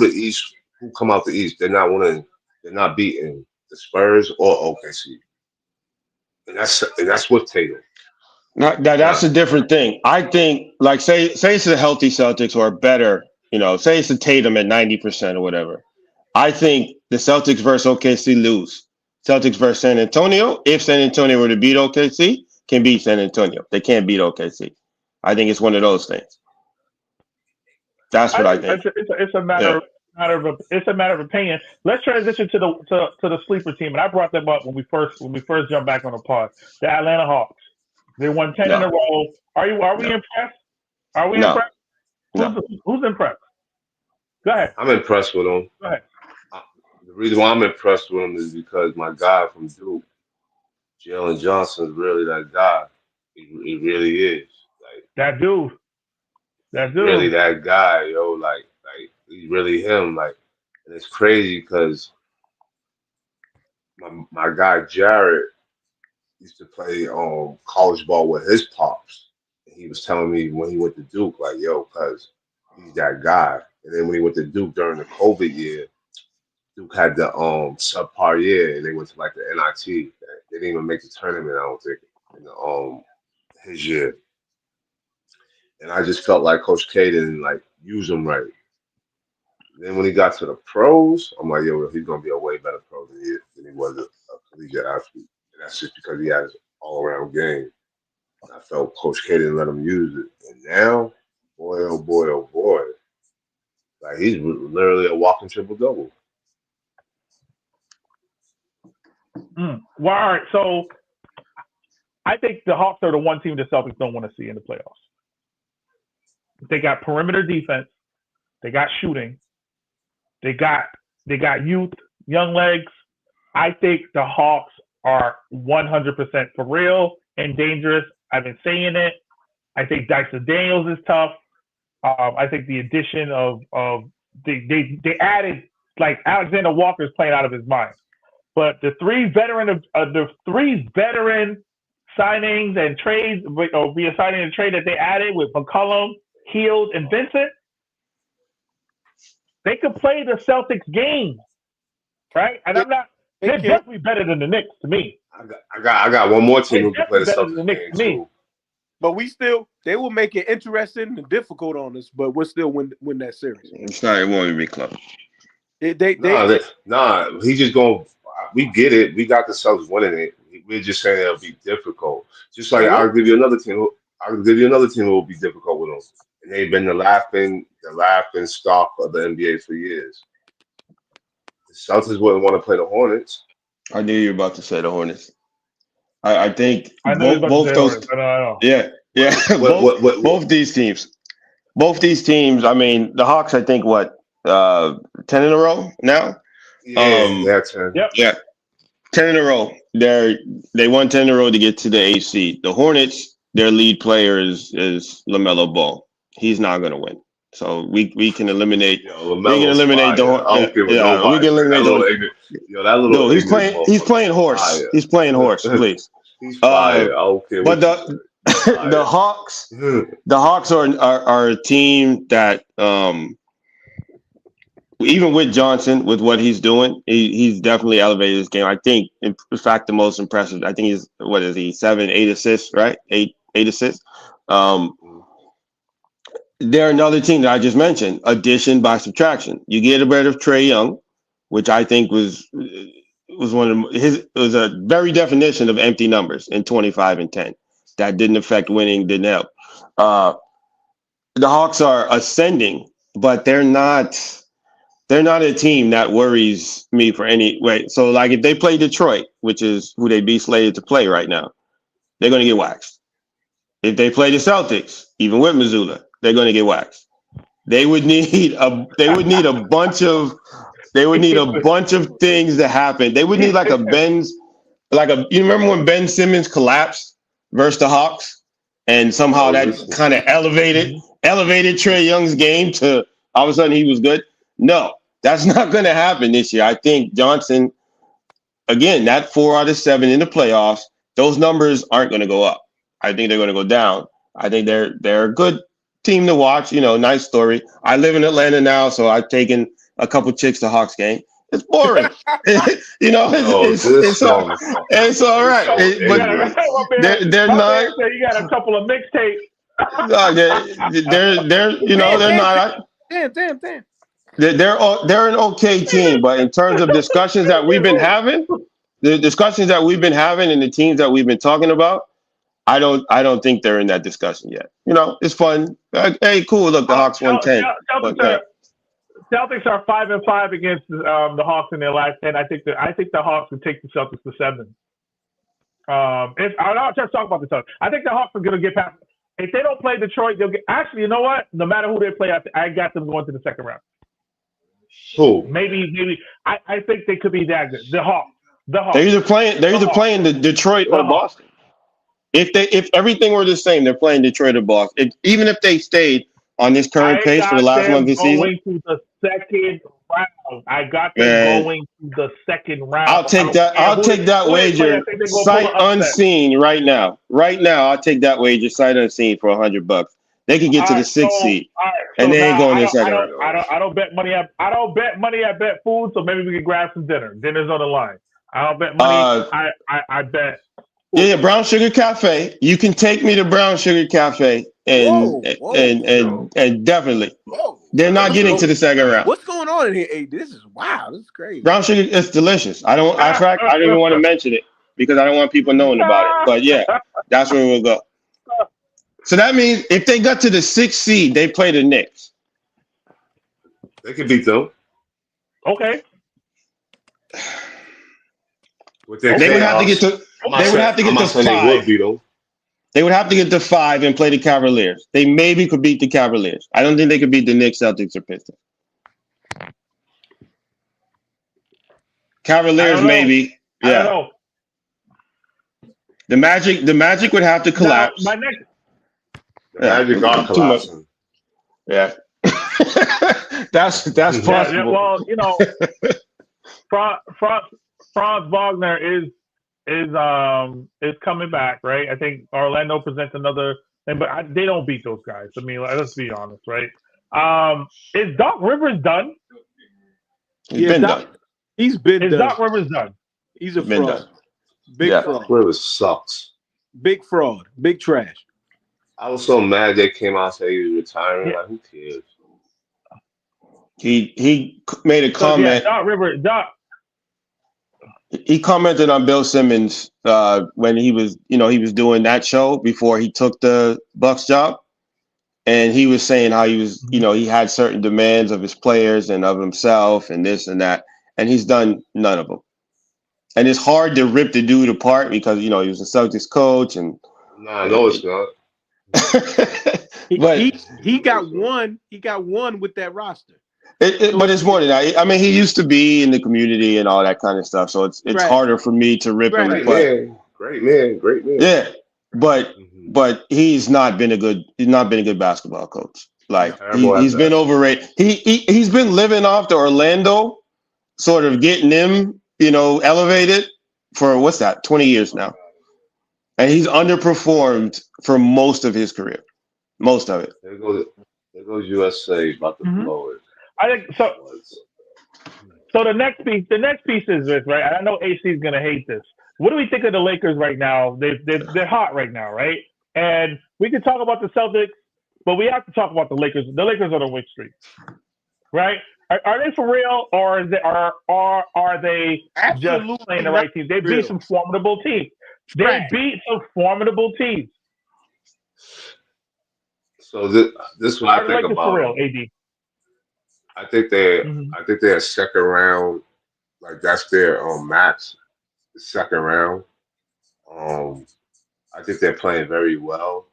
come out the East. They're not winning. They're not beating the Spurs or OKC. And that's with Tatum. Now that's a different thing. I think, like, say it's the healthy Celtics or better, say it's a Tatum at 90% or whatever. I think the Celtics versus OKC lose. Celtics versus San Antonio, if San Antonio were to beat OKC, can beat San Antonio. They can't beat OKC. I think it's one of those things. That's what I think. It's a matter of opinion. Let's transition to the sleeper team, and I brought them up when we first jumped back on the pod. The Atlanta Hawks. They won 10 in a row. Are we impressed? Are we impressed? Who's impressed? Go ahead. I'm impressed with him. Go ahead. The reason why I'm impressed with him is because my guy from Duke, Jalen Johnson, is really that guy. He really is. Like That dude. That he's really dude. that guy, yo. Like he's really him. Like, and it's crazy because my guy Jared used to play college ball with his pops. And he was telling me when he went to Duke, like, yo, cuz he's that guy. And then when he went to Duke during the COVID year, Duke had the subpar year and they went to like the NIT. They didn't even make the tournament, I don't think, in the his year. And I just felt like Coach K didn't like use him right. Then when he got to the pros, I'm like, yo, he's gonna be a way better pro than he was a collegiate athlete. And that's just because he has all around game. I felt Coach K didn't let him use it. And now, boy, oh boy, oh boy. Like he's literally a walking triple double. Well, all right. So I think the Hawks are the one team the Celtics don't want to see in the playoffs. They got perimeter defense. They got shooting. They got youth, young legs. I think the Hawks are 100% for real and dangerous. I've been saying it. I think Dyson Daniels is tough. I think the addition of they added, like, Alexander Walker is playing out of his mind. But the three veteran signings and trades, or via signing and trade that they added with McCollum, Hield, and Vincent, they could play the Celtics game, right? And they're definitely better than the Knicks to me. I got one more team who can play the Celtics game too. But they will make it interesting and difficult on us, but we'll still win that series. It won't be close. He's just going. We get it. We got the Celtics winning it. We're just saying it'll be difficult. Just like I'll give you another team who will be difficult with them. And they've been the laughing stock of the NBA for years. The Celtics wouldn't want to play the Hornets. I knew you were about to say the Hornets. I think both those. Yeah. Both these teams. I mean, the Hawks. I think 10 in a row now. Yeah, 10. Yep. Yeah, 10 in a row. They won 10 in a row to get to the AC. The Hornets. Their lead player is LaMelo Ball. He's not going to win. So we can eliminate. We can eliminate the. We can eliminate the. He's playing horse. Fire. He's playing horse. Please. He's fire. I don't care. But the Hawks are a team that even with Johnson, with what he's doing, he's definitely elevated his game. I think, in fact, the most impressive. I think he's 8 assists, right? Eight assists. They're another team that I just mentioned. Addition by subtraction. You get rid of Trae Young, which I think was one of his. It was a very definition of empty numbers in 25 and 10. That didn't affect winning. Didn't help. The Hawks are ascending, but they're not a team that worries me for any way. So, like, if they play Detroit, which is who they'd be slated to play right now, they're going to get waxed. If they play the Celtics, even with Missoula, they're going to get waxed. They would need a bunch of things to happen. They would need you remember when Ben Simmons collapsed versus the Hawks, and somehow that kind of elevated Trae Young's game to all of a sudden he was good. No, that's not going to happen this year. I think Johnson, again, that 4 out of 7 in the playoffs, those numbers aren't going to go up. I think they're going to go down. I think they're a good team to watch. Nice story. I live in Atlanta now, so I've taken a couple chicks to Hawks game. It's boring. It's all right. But they're not. You got a couple of mixtapes. No, they're not. Damn. They're an okay team, but in terms of discussions that we've been having, and the teams that we've been talking about, I don't think they're in that discussion yet. It's fun. Hey, cool. Look, the Hawks won 10. Celtics are 5-5 against the Hawks in their last 10. I think the Hawks would take the Celtics to 7. I'm not just talking about the Celtics. I think the Hawks are going to get past. If they don't play Detroit, they'll get. Actually, you know what? No matter who they play, I got them going to the second round. Who? Maybe. I think they could be that good. The Hawks. The Hawks. They're either playing the Detroit or Boston. If everything were the same, they're playing Detroit or Boston. Even if they stayed on this current pace for the last month of the season, going to the second round. I got them going to the second round. I'll take that. I'll take that wager sight unseen right now. Right now, I'll take that wager sight unseen for $100. They could get to the sixth seed, and they ain't going to the second round. I don't bet money at bet food, so maybe we can grab some dinner. Dinner's on the line. I don't bet money. I bet. Yeah, Brown Sugar Cafe. You can take me to Brown Sugar Cafe, and definitely, they're not getting to the second round. What's going on in here? Hey, this is wow. This is crazy. Brown Sugar is delicious. I don't even want to mention it because I don't want people knowing about it. But yeah, that's where we'll go. So that means if they got to the sixth seed, they play the Knicks. They could beat them. Okay. They would have to get to. They would have to get to 5. They would have to get to 5 and play the Cavaliers. They maybe could beat the Cavaliers. I don't think they could beat the Knicks, Celtics, or Pistons. Cavaliers maybe. Yeah. I don't know. The Magic would have to collapse. The Magic are collapsing. Yeah. that's possible. Yeah, well, you know, Franz Wagner is coming back, right? I think Orlando presents another thing, but they don't beat those guys. I mean, let's be honest, right? Is Doc Rivers done? He's been done. He's been done. Is Doc Rivers done? He's a fraud. Big fraud. Rivers sucks. Big fraud. Big trash. I was so mad they came out and said he was retiring. Yeah. Like, who cares? He made a comment. Doc Rivers. He commented on Bill Simmons when he was doing that show before he took the Bucks job, and he was saying how he was, he had certain demands of his players and of himself and this and that, and he's done none of them. And it's hard to rip the dude apart because he was a Celtics coach and. Nah, no, it's not. But he got one. He got one with that roster. But it's more than that. I mean, he used to be in the community and all that kind of stuff, so it's harder for me to rip him apart. Great man. Yeah, but he's not been a good basketball coach. Like he's been overrated. He's been living off the Orlando, sort of getting him, elevated for 20 years now, and he's underperformed for most of his career. Most of it. There goes USA about to blow it. I think so. So the next piece is this, right? I know AC is gonna hate this. What do we think of the Lakers right now? They're hot right now, right? And we can talk about the Celtics, but we have to talk about the Lakers. The Lakers are the win streak, right? Are they for real, or are they just playing the right teams? They beat some formidable teams. So this what I think about. For real, AD. I think they're second round, like that's their max, second round. I think they're playing very well.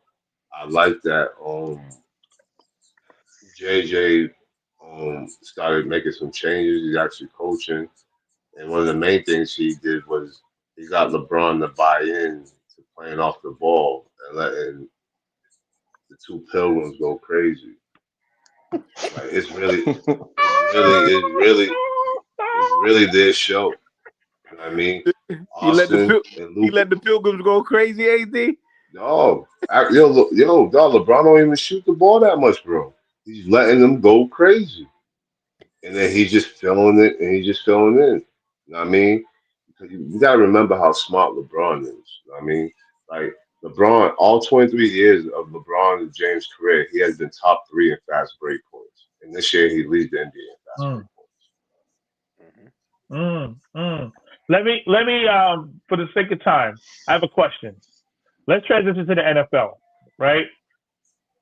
I like that. JJ started making some changes. He's actually coaching, and one of the main things he did was he got LeBron to buy in to playing off the ball and letting the two Pilgrims go crazy. Like it's really their show. You know what I mean? He let the Pilgrims go crazy, AD? Yo, LeBron don't even shoot the ball that much, bro. He's letting them go crazy. And then he's just filling it and he's just filling in. You know what I mean? Because you gotta remember how smart LeBron is. You know what I mean? Like LeBron, all 23 years of LeBron and James' career, he has been top 3 in fast break points. And this year he leads the NBA in fast break points. Let me for the sake of time, I have a question. Let's transition to the NFL, right?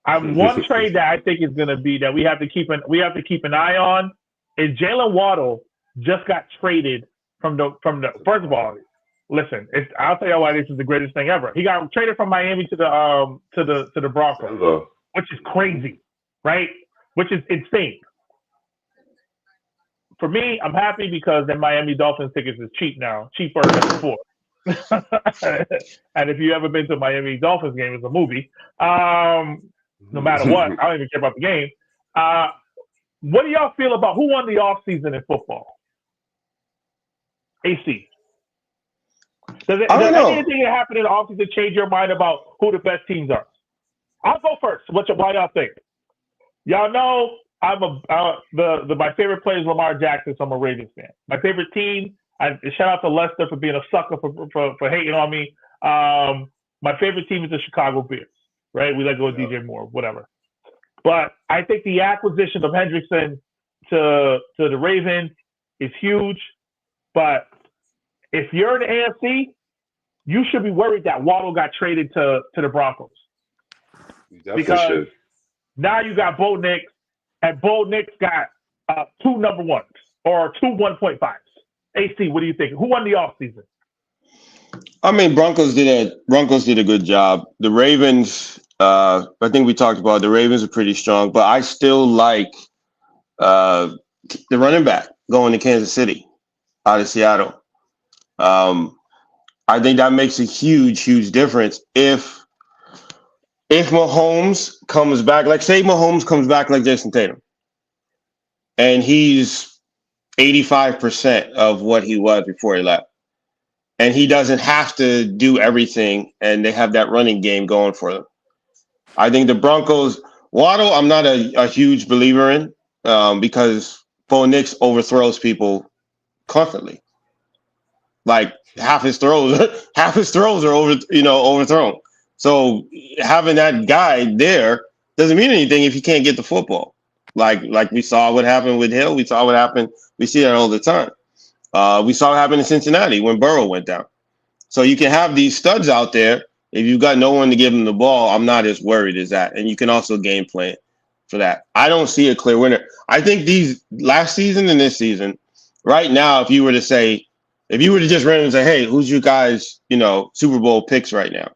One trade that I think is going to be that we have to keep an eye on is Jalen Waddle just got traded from the first of all. Listen, I'll tell you why this is the greatest thing ever. He got traded from Miami to the Broncos, which is crazy, right? Which is insane. for me, I'm happy because the Miami Dolphins tickets is cheap now, cheaper than before. And if you ever been to a Miami Dolphins game, it's a movie. No matter what, I don't even care about the game. What do y'all feel about who won the offseason in football? AC. Does anything that happened in the offseason change your mind about who the best teams are? I'll go first. Why y'all think? Y'all know I'm my favorite player is Lamar Jackson, so I'm a Ravens fan. My favorite team, shout out to Lester for being a sucker for hating on me. My favorite team is the Chicago Bears, right? We let go of DJ Moore, whatever. But I think the acquisition of Hendrickson to the Ravens is huge. But if you're in the AFC, you should be worried that Waddle got traded to the Broncos. Because now you got Bo Nix, and Bo Nix got 2 number ones or 2 1.5s. AC, what do you think? Who won the offseason? I mean, Broncos did a good job. The Ravens, I think we talked about the Ravens are pretty strong, but I still like the running back going to Kansas City out of Seattle. I think that makes a huge, huge difference if Mahomes comes back, like say Mahomes comes back like Jason Tatum, and he's 85% of what he was before he left, and he doesn't have to do everything, and they have that running game going for them. I think the Broncos, Waddle, I'm not a huge believer in because Bo Nix overthrows people constantly. Like half his throws are overthrown. So having that guy there doesn't mean anything if you can't get the football. Like we saw what happened with Hill. We saw what happened. We see that all the time. We saw what happened in Cincinnati when Burrow went down. So you can have these studs out there. If you've got no one to give them the ball, I'm not as worried as that. And you can also game plan for that. I don't see a clear winner. I think these last season and this season, right now, if you were to just randomly say, hey, who's you guys, Super Bowl picks right now?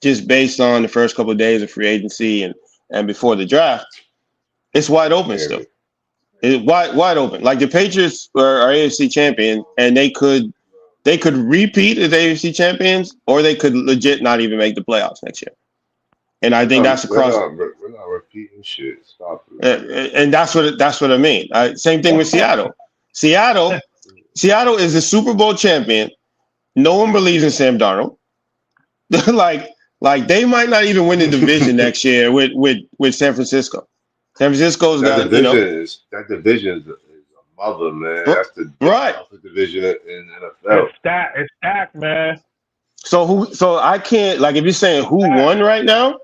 Just based on the first couple of days of free agency and before the draft, it's wide open still. It's wide open. Like the Patriots are AFC champion, and they could repeat as AFC champions, or they could legit not even make the playoffs next year. And I think that's across. We're not repeating shit. Stop it. And that's what I mean. Same thing with Seattle. Seattle is a Super Bowl champion. No one believes in Sam Darnold. like they might not even win the division next year with San Francisco. San Francisco's got that division is a mother, man. That's the toughest division in NFL. It's stacked, man. So I can't, like, if you're saying who won right now,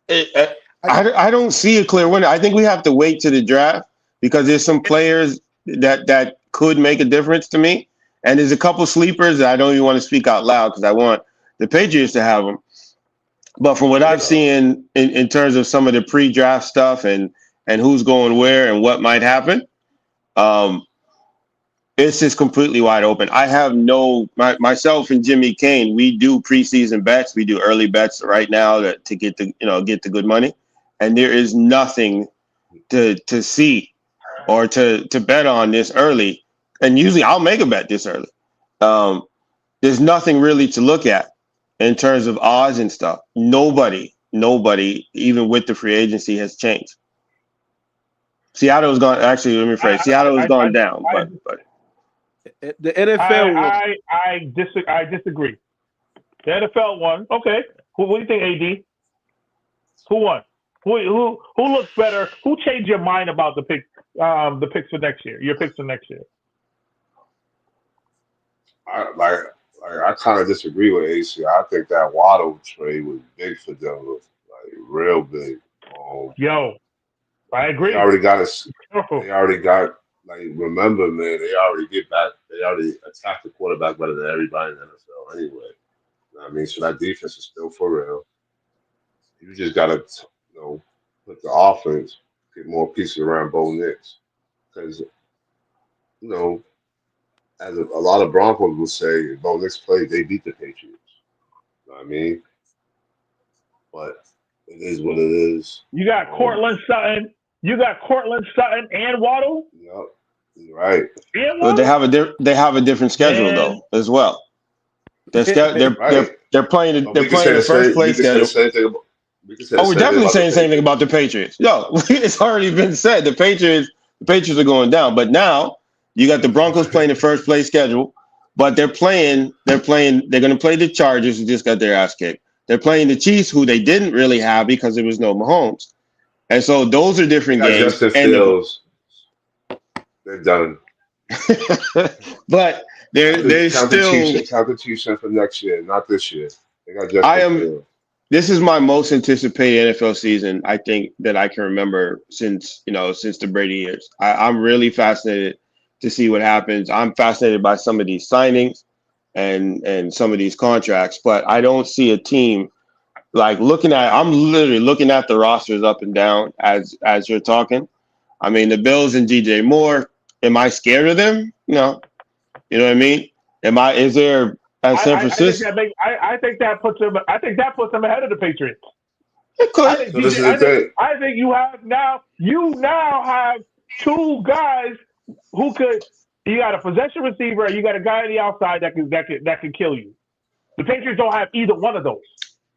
I don't see a clear winner. I think we have to wait to the draft because there's some players that could make a difference to me. And there's a couple sleepers that I don't even want to speak out loud because I want the Patriots to have them. But from what I've seen in terms of some of the pre-draft stuff and who's going where and what might happen, it's just completely wide open. I have myself and Jimmy Kane, we do preseason bets. We do early bets right now to get the good money. And there is nothing to see or to bet on this early. And usually I'll make a bet this early. There's nothing really to look at in terms of odds and stuff. Nobody, even with the free agency, has changed. Seattle has gone. Actually, let me rephrase. Seattle has gone down, but the NFL. I disagree. The NFL won. Okay. What do you think, AD? Who won? Who looks better? Who changed your mind about the picks for next year? Your picks for next year. I kind of disagree with AC. I think that Waddle trade was big for them, like real big. I agree. They already got us. They already got, like, remember, man. They already get back. They already attack the quarterback better than everybody in the NFL anyway. You know what I mean, so that defense is still for real. You just gotta, put the offense, get more pieces around Bo Nix, because as a lot of Broncos will say, if Bo Nix played, they beat the Patriots. You know what I mean? But it is what it is. You got Cortland Sutton. You got Cortland Sutton and Waddle. Yep. Right. Yeah, But they have a different schedule man. though as well. Right. They're playing But they're we can playing say the the first same. We place can say the schedule. same thing. We can say the Oh, we're same thing definitely about the saying the same thing about Patriots. the Patriots. Yo, it's already been said. The Patriots are going down. But now you got the Broncos playing the first place schedule, but they're gonna play the Chargers who just got their ass kicked. They're playing the Chiefs, who they didn't really have because there was no Mahomes. And so those are They different got games. Justin And Fields. They're done. but they're Count the Chiefs. still Count the Chiefs in for next year, not this year. They got Justin I am Fields. this is my most anticipated NFL season I think that I can remember since the Brady years. I'm really fascinated to see what happens. I'm fascinated by some of these signings and some of these contracts, but I don't see a team like I'm literally looking at the rosters up and down as you're talking. I mean, the Bills and DJ Moore, am I scared of them? No. You know what I mean? Is there at San Francisco? I think that puts them. I think that puts them ahead of the Patriots. It I could. think So this DJ. is the thing. I think you now have two guys who could. You got a possession receiver, and you got a guy on the outside that can kill you. The Patriots don't have either one of those.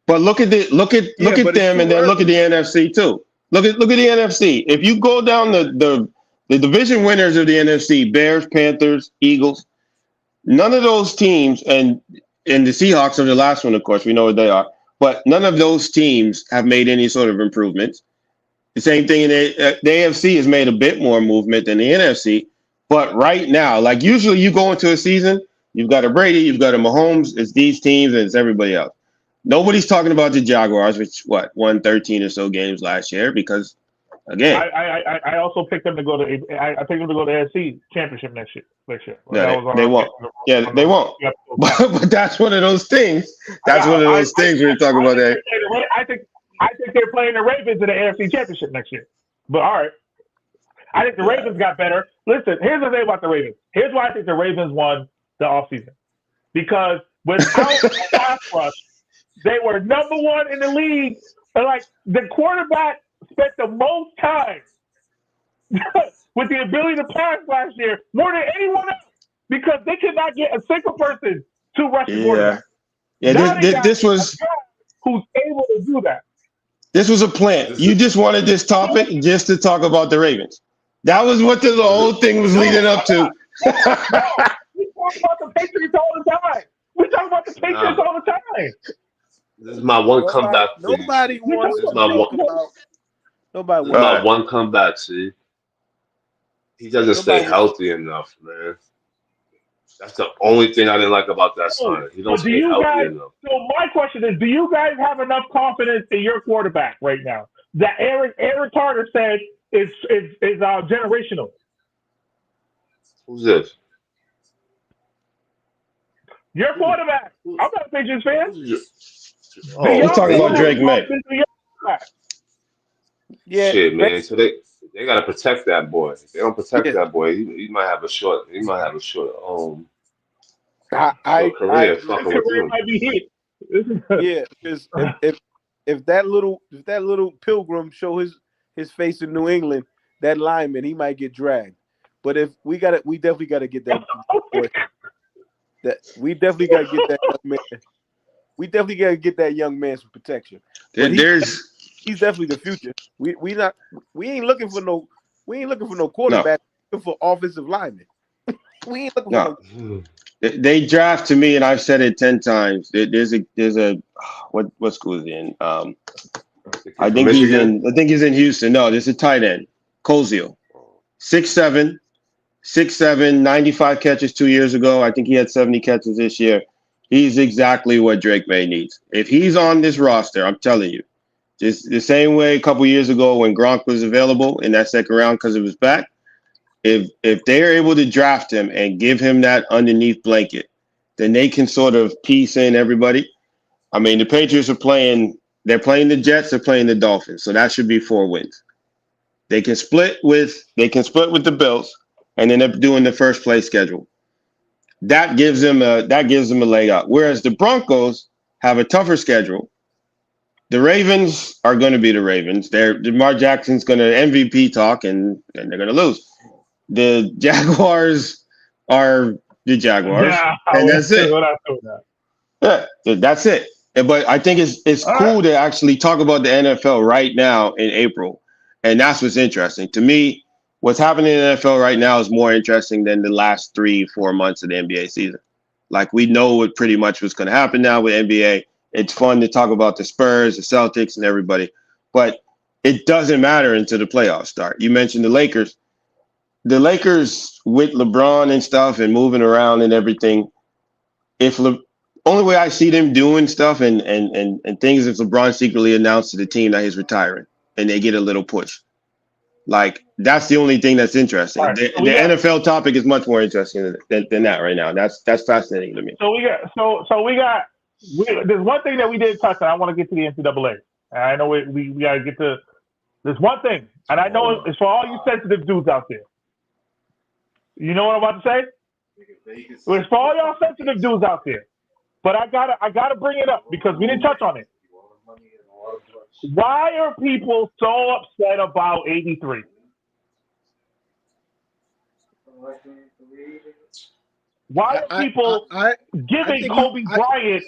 But look at but it's them, too and then look at early. the NFC too. Look at the NFC. If you go down the division winners of the NFC, Bears, Panthers, Eagles, none of those teams, and the Seahawks are the last one, of course. We know what they are, but none of those teams have made any sort of improvements. The same thing in the AFC has made a bit more movement than the NFC. But right now, like usually you go into a season, you've got a Brady, you've got a Mahomes, it's these teams, and it's everybody else. Nobody's talking about the Jaguars, which won 13 or so games last year because again, I also picked them to go to. I picked them to go to the AFC Championship next year. no, That was they won't. Yeah, they won't. But that's one of those things. That's one of those things when you're talking about that. I think they're playing the Ravens in the AFC Championship next year. But all right, I think the Ravens got better. Listen, here's the thing about the Ravens. Here's why I think the Ravens won the offseason. Because without a pass rush, they were number one in the league. And like the quarterback spent the most time with the ability to pass last year more than anyone else because they could not get a single person to rush the quarterback. Yeah, this was who's able to do that. This was a plant. You just wanted this topic just to talk about the Ravens. That was what the whole thing was leading up to. We talk about the Patriots all the time. We talk about the Patriots all the time. This is my one comeback. Nobody wants to talk about. Nobody wants my one comeback. See, he doesn't stay healthy enough, man. That's the only thing I didn't like about that sign. He don't stay healthy enough. So my question is, do you guys have enough confidence in your quarterback right now that Aaron Carter said is generational? Who's this? Your quarterback. I'm not a Patriots fan. We're talking about Drake May. Yeah, shit, man. So they got to protect that boy. If they don't protect that boy, he might have a short. He might have a short career. Fucking with him. Might be hit. Yeah, because if that little pilgrim show his face in New England, that lineman, he might get dragged. But if we definitely gotta get that boy. We definitely gotta get that young man. We definitely gotta get that young man some protection. He's definitely the future. We ain't looking for no quarterback. We're looking for offensive linemen. We ain't looking for no. They draft to me, and I've said it 10 times. There's a what school is he in? I think he's in Houston. No, there's a tight end, Koziel, 6'7", 95 catches 2 years ago. I think he had 70 catches this year. He's exactly what Drake May needs. If he's on this roster, I'm telling you, just the same way a couple years ago when Gronk was available in that second round because of his back. If they're able to draft him and give him that underneath blanket, then they can sort of piece in everybody. I mean, the Patriots they're playing the Jets, they're playing the Dolphins, so that should be 4 wins. They can split with the Bills, and then they're doing the first place schedule. That gives them a leg up. Whereas the Broncos have a tougher schedule. The Ravens are going to be the Ravens. Lamar Jackson's going to MVP talk, and they're going to lose. The Jaguars are the Jaguars, Yeah, and that's it. we're not doing that. Yeah, that's it. But I think it's All cool right. to actually talk about the NFL right now in April, and that's what's interesting to me. What's happening in the NFL right now is more interesting than the last 3-4 months of the NBA season. Like we know what pretty much what's going to happen now with NBA. It's fun to talk about the Spurs, the Celtics, and everybody, but it doesn't matter until the playoffs start. You mentioned the Lakers. The Lakers with LeBron and stuff and moving around and everything. Only way I see them doing stuff and things is LeBron secretly announced to the team that he's retiring and they get a little push. Like that's the only thing that's interesting. All right. The So we got NFL topic is much more interesting than that right now. That's fascinating to me. there's one thing that we didn't touch on. I want to get to the NCAA. And I know we got to get to. There's one thing, and I know it's for all you sensitive dudes out there. You know what I'm about to say? It's for all y'all sensitive dudes out there. But I gotta bring it up because we didn't touch on it. Why are people so upset about 83? Why are people giving Kobe Bryant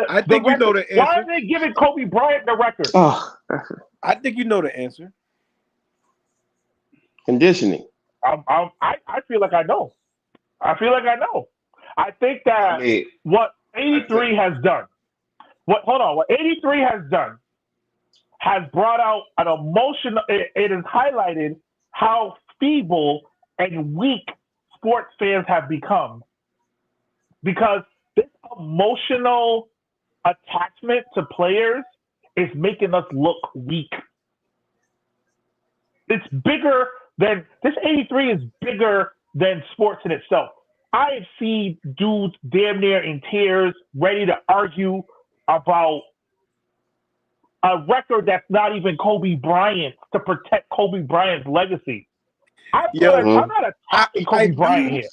I think you know the answer. Why are they giving Kobe Bryant the record? Oh, I think you know the answer. conditioning. I feel like I know. I think that what 83 has done, what 83 has done has brought out an emotional, it has highlighted how feeble and weak sports fans have become. Because this emotional attachment to players is making us look weak. It's bigger than, this 83 is bigger than sports in itself. I have seen dudes damn near in tears, ready to argue about a record that's not even Kobe Bryant's to protect Kobe Bryant's legacy. I'm not attacking Kobe Bryant here.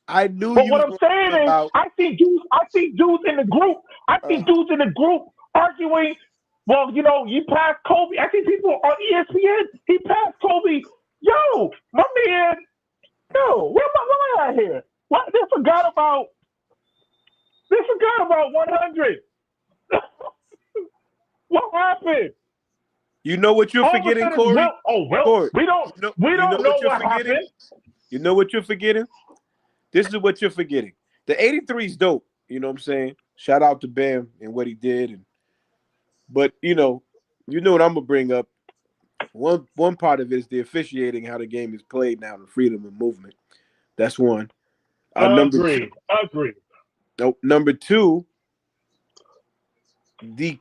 I knew but you. What I'm saying is, I see dudes in the group. Dudes in the group arguing. Well, you passed Kobe. I see people on ESPN. He passed Kobe. Yo, my man. Yo, where am I at here? What? They forgot about 100. What happened? You know what you're forgetting, Corey? Corey, we don't know what happened. You know what you're forgetting? This is what you're forgetting. The 83 is dope. You know what I'm saying? Shout out to Bam and what he did. But you know what I'm gonna bring up. One part of it is the officiating, how the game is played now, the freedom of movement. That's one. Agreed. Number two, the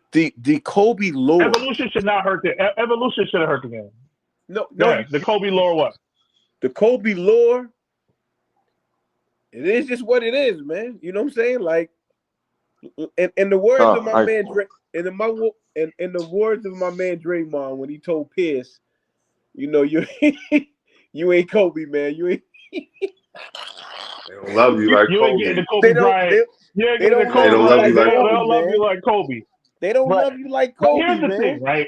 Kobe lore. Evolution should not hurt the evolution should have hurt the game. No. The Kobe lore what? The Kobe lore. It is just what it is, man. You know what I'm saying? Like, in the words of my man, in the words of my man Draymond when he told Pierce, you ain't Kobe, man. You ain't. They don't love you like Kobe. You ain't getting the Kobe Bryant. They don't love you like Kobe. They don't love you like Kobe. But here's the thing, right?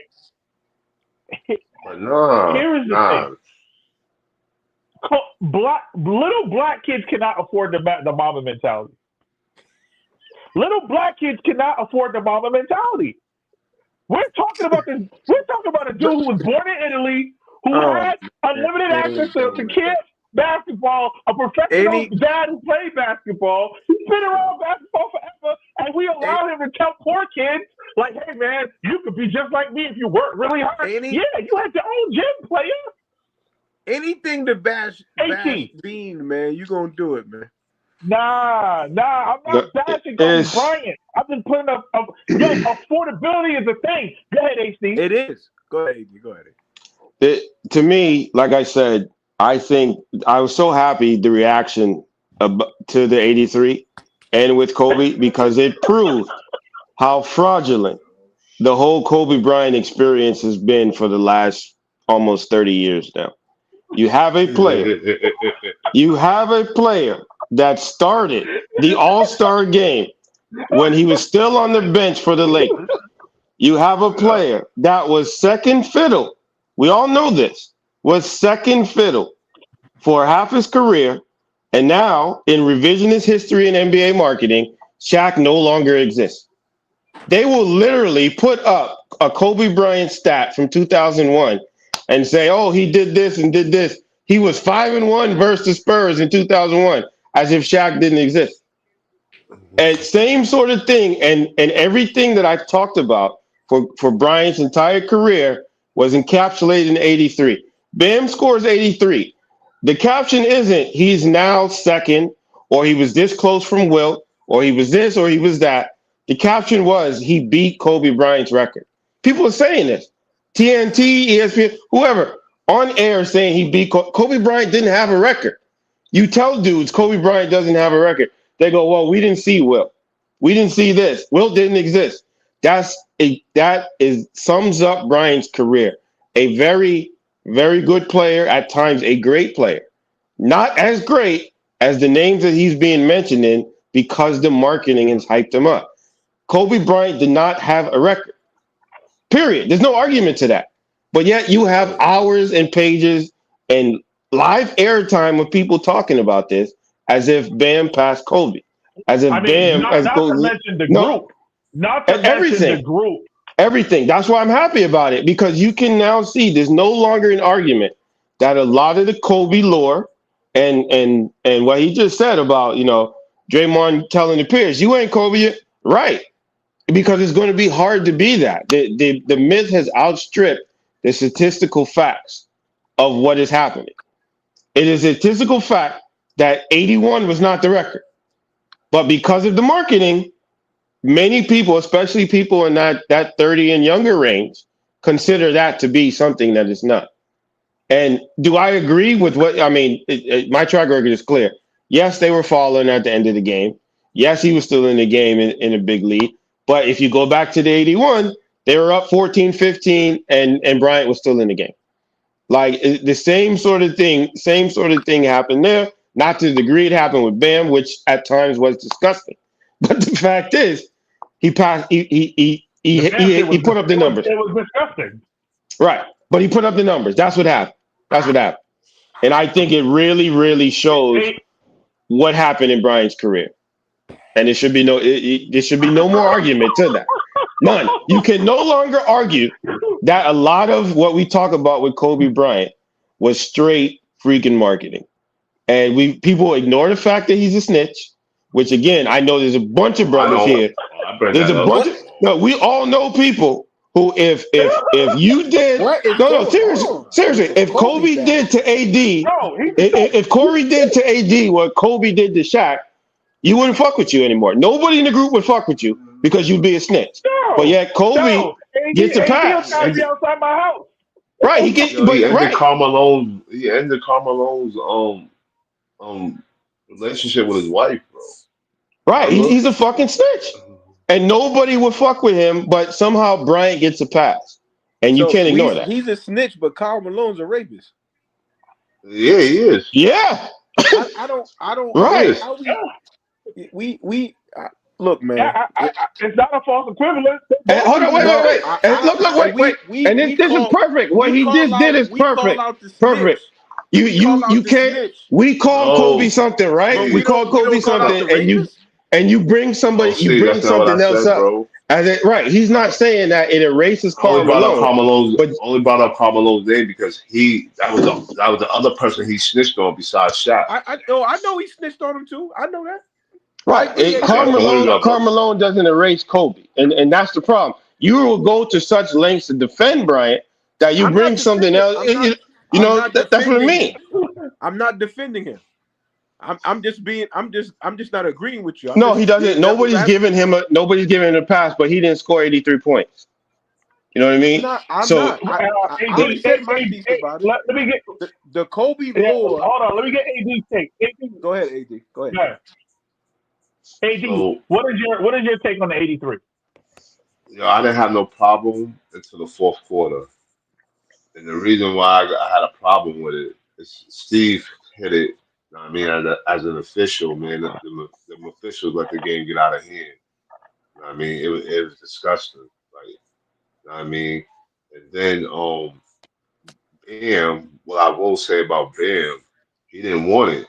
Here's the thing. Little black kids cannot afford the mama mentality. Little black kids cannot afford the mama mentality. We're talking about this. We're talking about a dude who was born in Italy, who had unlimited access to kids basketball, a professional dad who played basketball. He's been around basketball forever, and we allow him to tell poor kids, like, hey, man, you could be just like me if you work really hard. You had your own gym, player. Anything to bash Bean, man, you gonna do it, man. Nah, I'm not bashing Kobe Bryant. I'm just putting up, affordability is a thing. Go ahead, AC. It is. Go ahead, AC. Go ahead. To me, like I said, I think I was so happy the reaction to the 83 and with Kobe because it proved how fraudulent the whole Kobe Bryant experience has been for the last almost 30 years now. You have a player that started the All-Star game when he was still on the bench for the Lakers. You have a player that was second fiddle. We all know this. Was second fiddle for half his career, and now in revisionist history and NBA marketing, Shaq no longer exists. They will literally put up a Kobe Bryant stat from 2001 and say, "Oh, he did this and did this. He was 5-1 versus the Spurs in 2001," as if Shaq didn't exist. And same sort of thing, and everything that I talked about for Bryant's entire career was encapsulated in 83. Bam scores 83. The caption isn't he's now second, or he was this close from Wilt, or he was this, or he was that. The caption was he beat Kobe Bryant's record. People are saying this. TNT, ESPN, whoever, on air saying he beat Kobe Bryant didn't have a record. You tell dudes Kobe Bryant doesn't have a record. They go, well, we didn't see Wilt. We didn't see this. Wilt didn't exist. That sums up Bryant's career. A very, very good player, at times a great player. Not as great as the names that he's being mentioned in because the marketing has hyped him up. Kobe Bryant did not have a record. Period. There's no argument to that. But yet you have hours and pages and live airtime of people talking about this as if Bam passed Kobe. As if Bam has not to mention the group. Not to mention the group. Everything. That's why I'm happy about it, because you can now see there's no longer an argument that a lot of the Kobe lore and what he just said about, Draymond telling the peers, you ain't Kobe yet. Right. Because it's going to be hard to be that. The myth has outstripped the statistical facts of what is happening. It is a statistical fact that 81 was not the record. But because of the marketing, many people, especially people in that 30 and younger range, consider that to be something that is not. And do I agree with what, my track record is clear. Yes, they were falling at the end of the game. Yes, he was still in the game in a big lead. But if you go back to the 81, they were up 14-15 and Bryant was still in the game. Like the same sort of thing happened there. Not to the degree it happened with Bam, which at times was disgusting. But the fact is, he passed. He put up the numbers. It was disgusting. Right, but he put up the numbers. That's what happened. And I think it really, really shows what happened in Bryant's career. And there should be no more argument to that. None. You can no longer argue that a lot of what we talk about with Kobe Bryant was straight freaking marketing. And people ignore the fact that he's a snitch, which again, I know there's a bunch of brothers here. There's a bunch of we all know people who if you did seriously, if Kobe did to AD, if Corey did to AD what Kobe did to Shaq, you wouldn't fuck with you anymore. Nobody in the group would fuck with you because you'd be a snitch. But yet Kobe gets a pass. Be outside my house. Right, he ended Carmelone's relationship with his wife, bro. Right, he's a fucking snitch, and nobody would fuck with him. But somehow Bryant gets a pass, and you can't ignore that. He's a snitch, but Karl Malone's a rapist. Yeah, he is. Yeah, I don't. Right. We look, man. It's not a false equivalent. Hold on, wait. Wait. And this is perfect. What he just did is perfect. Perfect. You can't. We call Kobe something, right? Bro, we call Kobe something, and you bring somebody, you bring something else up. Bro. Right, he's not saying that it erases Karl Malone. But only brought up Karl Malone's name because that was the other person he snitched on besides Shaq. I know he snitched on him too. I know that. Right, Karl Malone doesn't erase Kobe, and that's the problem. You will go to such lengths to defend Bryant that you bring something else. That's what I mean. I'm not defending him. I'm just not agreeing with you. He doesn't. Nobody's giving him a pass, but he didn't score 83 points. You know what I mean? I already said my piece about it. Let me get the Kobe lore. Hold on, let me get AD's take. Go ahead, AD. Go ahead. AD, what is your take on the 83? I didn't have no problem until the fourth quarter. And the reason why I had a problem with it is Steve hit it. I mean, as an official, man, the officials let the game get out of hand. I mean, it was disgusting. Like, I mean, and then Bam. What I will say about Bam, he didn't want it.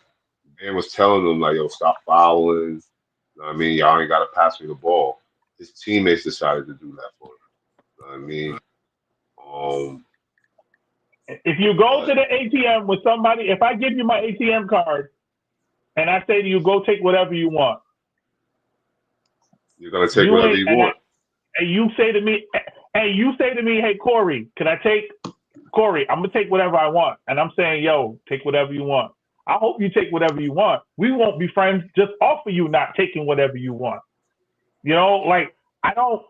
Man was telling him like, "Yo, stop fouling." You know what I mean, y'all ain't gotta pass me the ball. His teammates decided to do that for him. You know what I mean, If you go to but the ATM with somebody, if I give you my ATM card and I say to you, go take whatever you want, you're gonna take whatever ain't, you want. and you say to me, hey Corey, I'm gonna take whatever I want, and I'm saying, yo, take whatever you want. I hope you take whatever you want. We won't be friends just off of you not taking whatever you want. You know, like I don't.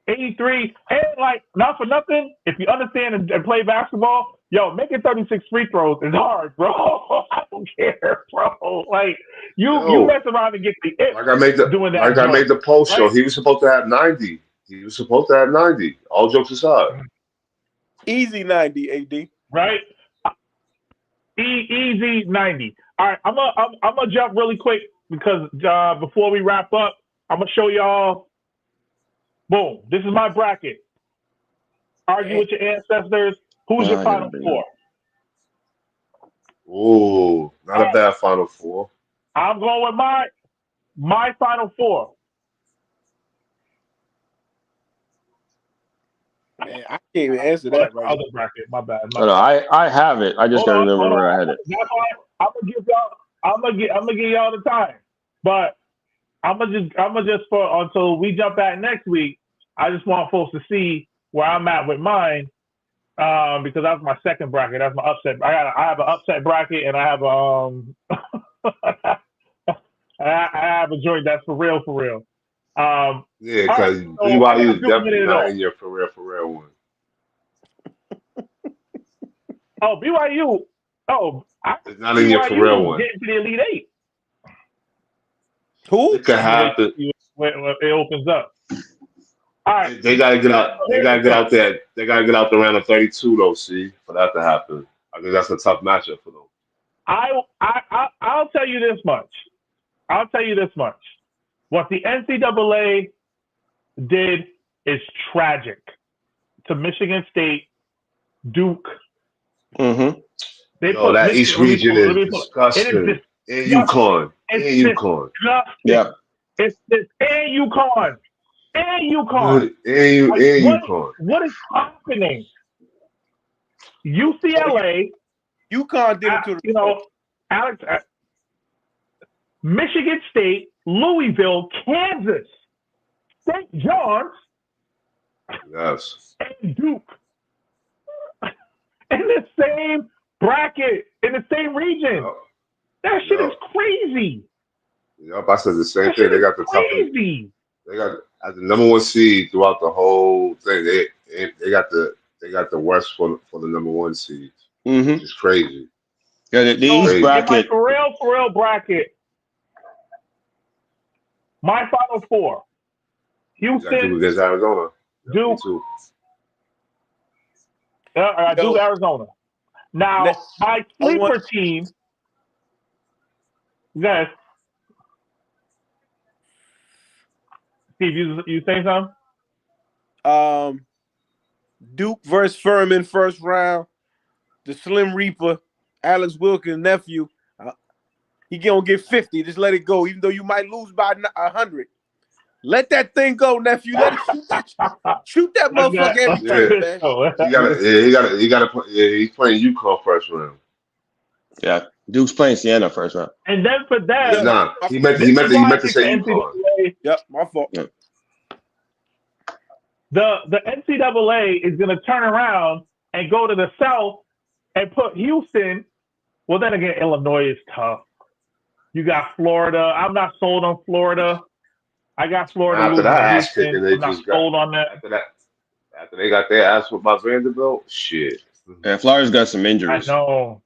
83, and like not for nothing. If you understand and play basketball, yo, making 36 free throws is hard, bro. I don't care, bro. Like you mess around and get the it doing that. I made the post show. He was supposed to have 90. He was supposed to have 90. All jokes aside, easy 90, AD. Right? Easy 90. All right, I'm gonna jump really quick because before we wrap up, I'm gonna show y'all. Boom. This is my bracket. Argue with your ancestors. Who's your Final Four? Ooh, not a bad Final Four. I'm going with my Final Four. Man, I can't even answer that right Other bracket. My bad. No, I have it. I just gotta remember where I had it. That's why I'm gonna give y'all. I'm gonna give y'all the time, but I'm gonna just for until we jump back next week. I just want folks to see where I'm at with mine, because that's my second bracket. That's my upset. I have an upset bracket, and I have I have a joint that's for real. Yeah, because BYU is definitely not in your for real one. Oh, BYU. Oh, it's not in your for real one. Getting to the Elite Eight. Who? It could happen. When it opens up. All right. They gotta get out. They gotta get out there. They gotta get out the round of 32 though. See, for that to happen, I think that's a tough matchup for them. I'll tell you this much. What the NCAA did is tragic to Michigan State, Duke. Mm-hmm. That East region is disgusting. And UConn. Yeah. It's and UConn. And UConn. What is happening? UCLA. UConn did it to the Alex. Michigan State, Louisville, Kansas, St. John's, yes, and Duke in the same bracket, in the same region. Yep. That shit is crazy. Yep, I said the same thing. They got the crazy. They got as the number one seed throughout the whole thing. They got the West for the number one seed. Mm-hmm. Which is crazy. Yeah, the East bracket. For real bracket. My Final Four. Houston. Duke against Arizona. Duke. Duke, Arizona. Now, my sleeper team. Yes. Steve, you say something? Duke versus Furman first round. The Slim Reaper, Alex Wilkins' nephew. He gonna get 50. Just let it go, even though you might lose by 100. Let that thing go, nephew. Let it shoot that motherfucker every time, man. He got to play. Yeah, he's playing UConn first round. Yeah, Duke's playing Siena first round. And then for that, he meant to say UConn. Yep, my fault. Yeah. The NCAA is gonna turn around and go to the South and put Houston. Well, then again, Illinois is tough. You got Florida. I'm not sold on Florida. I got Florida. After that ass kicking, they just got sold on that. After they got their ass whipped by Vanderbilt, shit. Yeah, Florida's got some injuries. I know.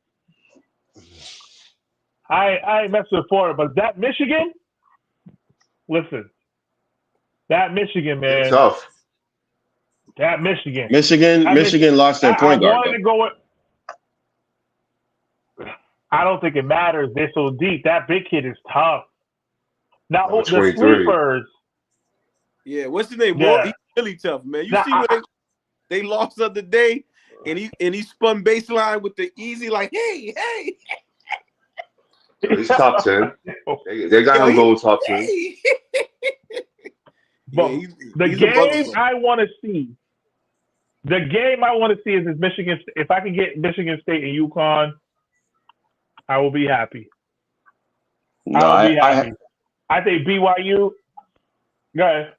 I mess with Florida, but that Michigan. Listen, that Michigan, man. It's tough. That Michigan. Michigan lost their point guard. I wanted to go with. I don't think it matters. They're so deep. That big kid is tough. Now the sleepers. Yeah, what's his name? Yeah. He's really tough, man. You see when they lost the other day, and he spun baseline with the easy, like, hey. He's top 10. They got him going top 10. But the game I want to see is Michigan. If I can get Michigan State and UConn, I will be happy. No, I will be happy. I think BYU. Go ahead.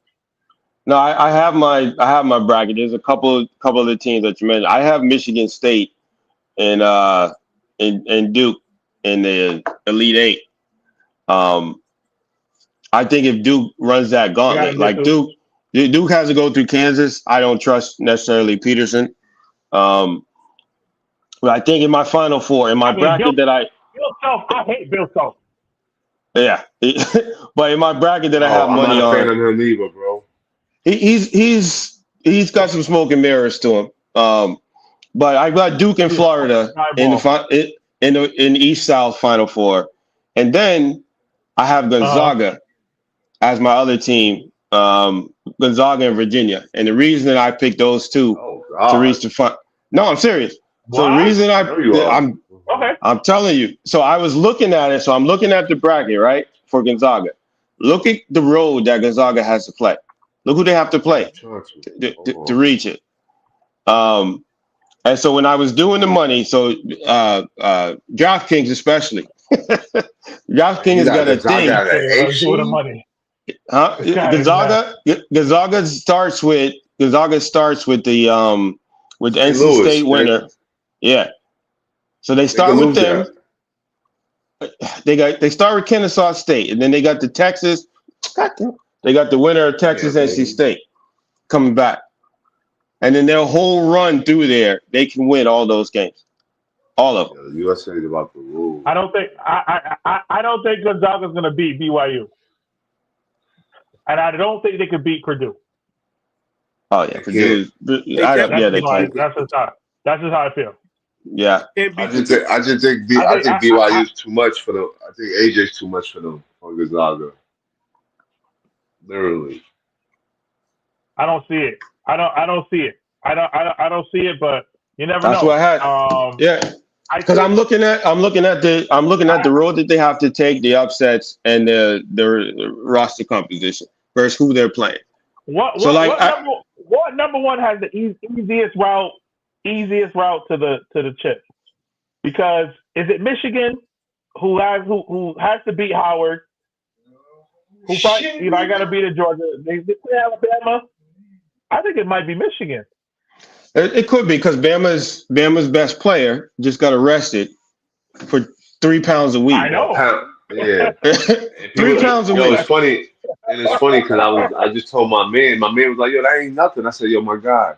No, I have my bracket. There's a couple of the teams that you mentioned. I have Michigan State and Duke in the Elite Eight. I think if Duke runs that gauntlet, like Duke has to go through Kansas. I don't trust necessarily Peterson. But I think in my Final Four, in my bracket Bill Self, I hate Bill Self. Yeah, but in my bracket that I have money on, I'm not a fan of him either, bro. He's got some smoke and mirrors to him. But I got Duke and Florida in the East South Final Four, and then I have Gonzaga as my other team. Gonzaga and Virginia, and the reason that I picked those two to reach the final. No, I'm serious. What? So the reason I'm telling you. So I was looking at it. So I'm looking at the bracket, right, for Gonzaga. Look at the road that Gonzaga has to play. Look who they have to play to reach it. And so when I was doing the money, so DraftKings especially, DraftKings got a thing. Huh? Gonzaga starts with the NC State winner. Yeah. So they start with them. They start with Kennesaw State, and then they got the Texas. They got the winner of Texas NC State coming back, and then their whole run through there, they can win all those games, all of them. USA is about the rules. I don't think Gonzaga's going to beat BYU, and I don't think they could beat Purdue. Oh yeah, Purdue. That's just how I feel. Yeah, I just think BYU is too much for them. I think AJ's too much for them on Gonzaga. Literally, I don't see it. I don't see it. I don't see it. But you never know. That's what I had. Because I'm looking at the road that they have to take, the upsets, and the roster composition versus who they're playing. What number one has the easiest route to the chip? Because is it Michigan who has to beat Howard? I got to beat Georgia. They play Alabama. I think it might be Michigan. It could be because Bama's best player just got arrested for 3 pounds a week. I know. Yeah, 3 pounds a week. It's funny, and it's funny because I just told my man. My man was like, "Yo, that ain't nothing." I said, "Yo, my God,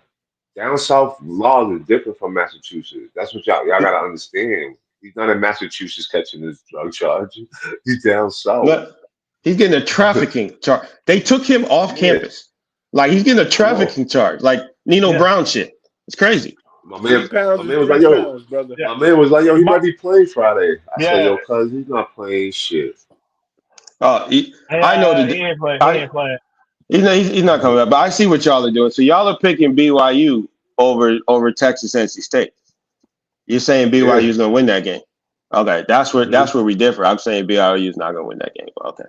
down south laws are different from Massachusetts. That's what y'all gotta understand. He's not in Massachusetts catching this drug charge. He's down south. Look, he's getting a trafficking charge. They took him off campus. Like he's getting a trafficking charge, like Nino Brown shit. It's crazy." My man was like, "Yo, my man was like, yo, he might be playing Friday." I said, "Yo, cuz he's not playing shit." I know that he ain't playing. He's not coming back. But I see what y'all are doing. So y'all are picking BYU over Texas NC State. You're saying BYU is going to win that game. Okay, that's where we differ. I'm saying BYU is not going to win that game. Okay,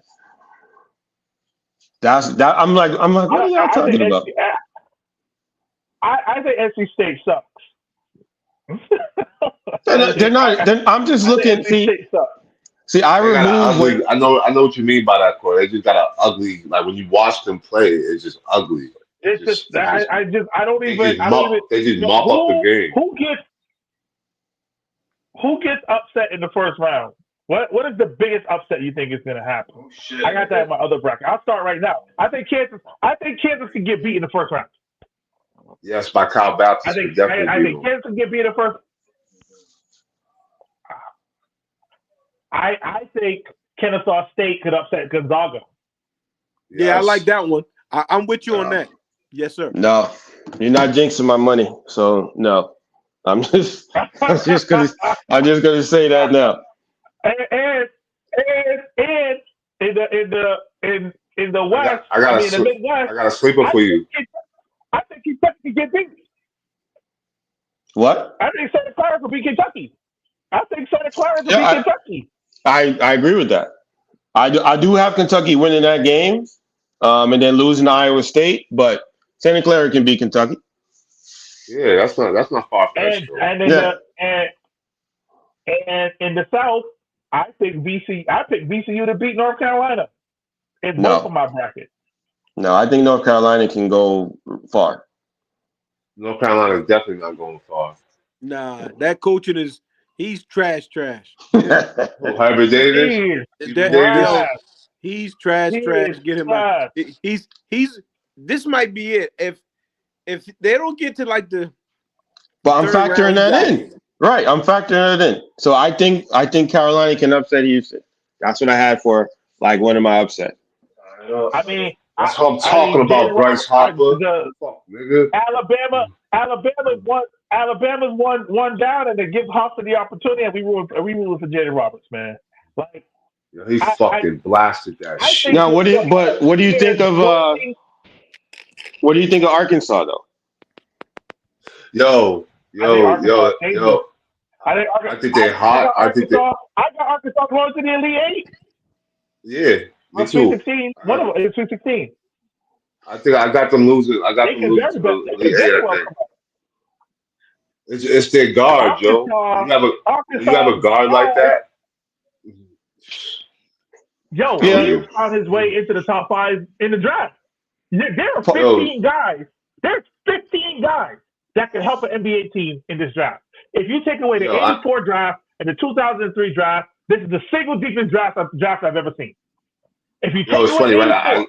I'm like, what are y'all talking about? I think NC State sucks. They're not. I'm just looking. See, I remove. I know what you mean by that, Corey. They just got an ugly. Like when you watch them play, it's just ugly. It's just I don't even. They just mop up the game. Who gets upset in the first round? What is the biggest upset you think is going to happen? Oh, shit. I got that in my other bracket. I'll start right now. I think Kansas can get beat in the first round. Yes, by Kyle Baptist. I think Kansas can get beat in the first. I think Kennesaw State could upset Gonzaga. Yes. Yeah, I like that one. I'm with you on that. Yes, sir. No, you're not jinxing my money, so no. I'm just gonna say that now. And in the West, in the Midwest, I got a sleeper for you. I think Kentucky can get beat. What? I think Santa Clara could beat Kentucky. I think Santa Clara could beat Kentucky. I agree with that. I do have Kentucky winning that game, and then losing to Iowa State, but Santa Clara can beat Kentucky. Yeah, that's not far fetched And though. and in Yeah, the and in the South, I picked VCU to beat North Carolina in both of no, my brackets. no, I think North Carolina can go far. North Carolina is definitely not going far. Nah, that coaching is he's trash. Yeah. Oh, Hybrid He Davis, is Hubert That Davis. yo, trash. he's He trash. is Get him out. trash. He's this might be it. If they don't get to like the But I'm third round, factoring he's that out. in. Right, I'm factoring it in. So I think Carolina can upset Houston. That's what I had for like one of my upsets. I know. I mean, That's what I'm talking Jalen about, Bryce Robert, Harper. the Fuck, nigga. Alabama's one down, and they give Hofstra the opportunity, and we ruled for Jalen Roberts, man. Like Yo, he I fucking blasted that I think Now, shit. what do you think they're of going. what do you think of Arkansas though? Yo, I think yo, Arkansas yo, is dangerous. yo. I think I think they're hot. I got Arkansas going to the Elite Eight Yeah, me or Sweet too. 16. One I, of them is Sweet 16. I think I got them losing. I got They them can losing very to well. the They Elite can Eight. very I well think come up. it's their guard, Joe. Arkansas, When you have a guard like guard. that, Yo, telling Yeah, he's you, on his way into the top 5 in the draft. There are yo, 15 guys. There's 15 guys that can help an NBA team in this draft. If you take away the yo, I, 84 draft and the 2003 draft, this is the single deepest draft I've ever seen. If you yo, take it's away funny, right? 84,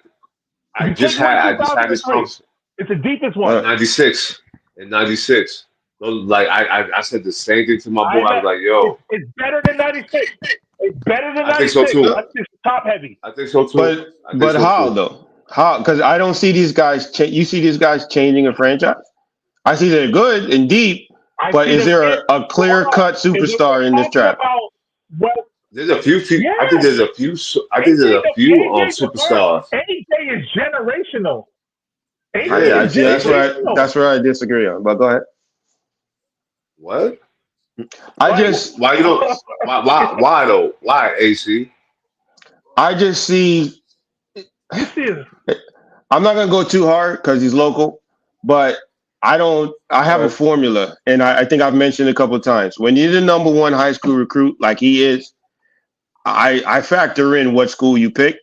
if I you just take away had this 2003, conversation it's the deepest uh, one. 96 in 96. Like I said the same thing to my boy. I I know was like, yo, it's better than 96. It's better than I think so 96. too. no, 96 is top heavy. I think so too. but I think so how too. though? How? Because I don't see these guys. You see these guys changing a franchise. I see they're good and deep, I but see is them there in. a Hold clear on. cut Is what we're superstar in this talking draft? about. Well, There's a few. I think yeah. there's a few. I think there's AJ, a few AJ, superstars. AJ is generational. I AJ Yeah, is see. AJ. generational. That's where I disagree on. But go ahead. What? I What? just Why you don't? Why though? Why AC? I just see. You see it. I'm not gonna go too hard because he's local, but I don't. I have a Okay. formula, and I think I've mentioned a couple of times. When you're the number one high school recruit, like he is, I factor in what school you pick.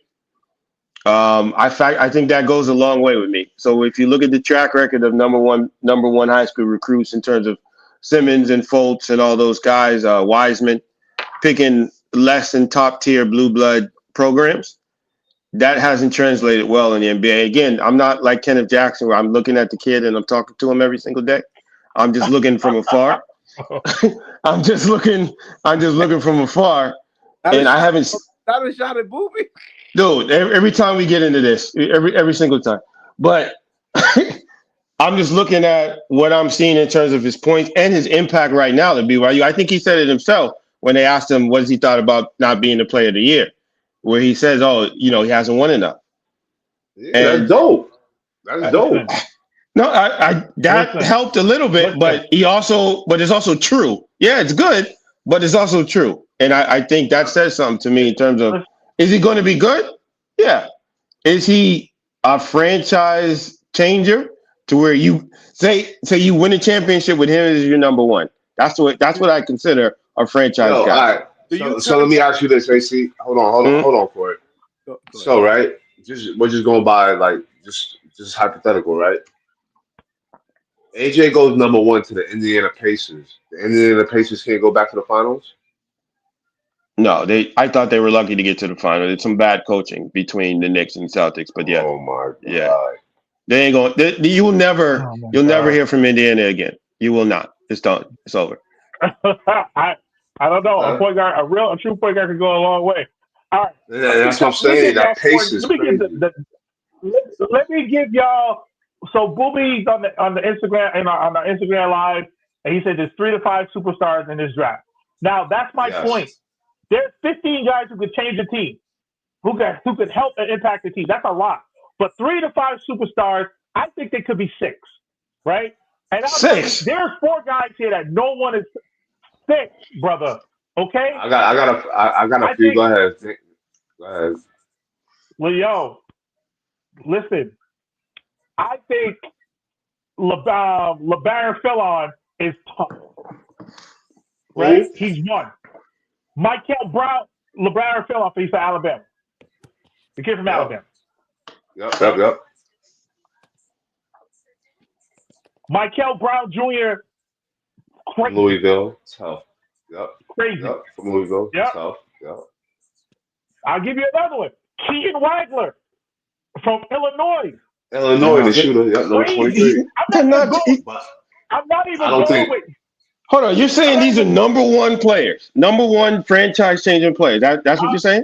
I think that goes a long way with me. So if you look at the track record of number one high school recruits in terms of Simmons and Fultz and all those guys, Wiseman picking less than top tier blue blood programs, that hasn't translated well in the NBA. Again, I'm not like Kenneth Jackson where I'm looking at the kid and I'm talking to him every single day. I'm just looking from afar. I'm just looking. I'm just looking from afar, and I haven't. Not a shot at Booby. Dude, every time we get into this, every single time. But I'm just looking at what I'm seeing in terms of his points and his impact right now to BYU. I think he said it himself when they asked him what he thought about not being the player of the year, where he says, "Oh, he hasn't won enough." Yeah, that's And dope. That's dope. Listen, no, I that listen, helped a little bit, listen. but it's also true. Yeah, it's good, but it's also true. And I think that says something to me in terms of, is he going to be good? Yeah. Is he a franchise changer to where you say you win a championship with him as your number one? That's what I consider a franchise Yo, all guy. right. So let me ask you this, AC. Mhm. Hold on for it. Go So right, we're just going by like just hypothetical, right? AJ goes number one to the Indiana Pacers. The Indiana Pacers can't go back to the finals. No, I thought they were lucky to get to the final. It's some bad coaching between the Knicks and Celtics, but yeah, Oh my yeah, god. they ain't going. Oh my You'll never God. hear from Indiana again. You will not. It's done. It's over. I don't know. Huh? A true point guard can go a long way. All right. And that's what I'm Let me saying. give y'all That pace scores. is Let me give crazy. let me give y'all. So Booby's on the Instagram and on the Instagram live, and he said there's 3 to 5 superstars in this draft. Now that's my point. Yes. There's 15 guys who could change the team, who could help and impact the team. That's a lot. But 3 to 5 superstars, I think they could be 6, right? And I'll tell you, 6. there's 4 guys here that no one is 6, brother. Okay? I got a few. Go ahead. Go ahead. Well, yo, listen. I think LeBaron Fillon is tough. Right? Who? He's one. Michael Brown, LeBaron Fillon, he's from Alabama. The kid from Alabama. Yep. Michael Brown Jr. From Louisville, tough. Yep. Crazy. Yep. From Louisville, Yep. tough. Yep. I'll give you another one. Keaton Wagler from Illinois. The shooter. Yep. Number 23. I'm not even I don't think. with. Hold on, you're saying these are number one players, number one franchise-changing players. That's what you're saying?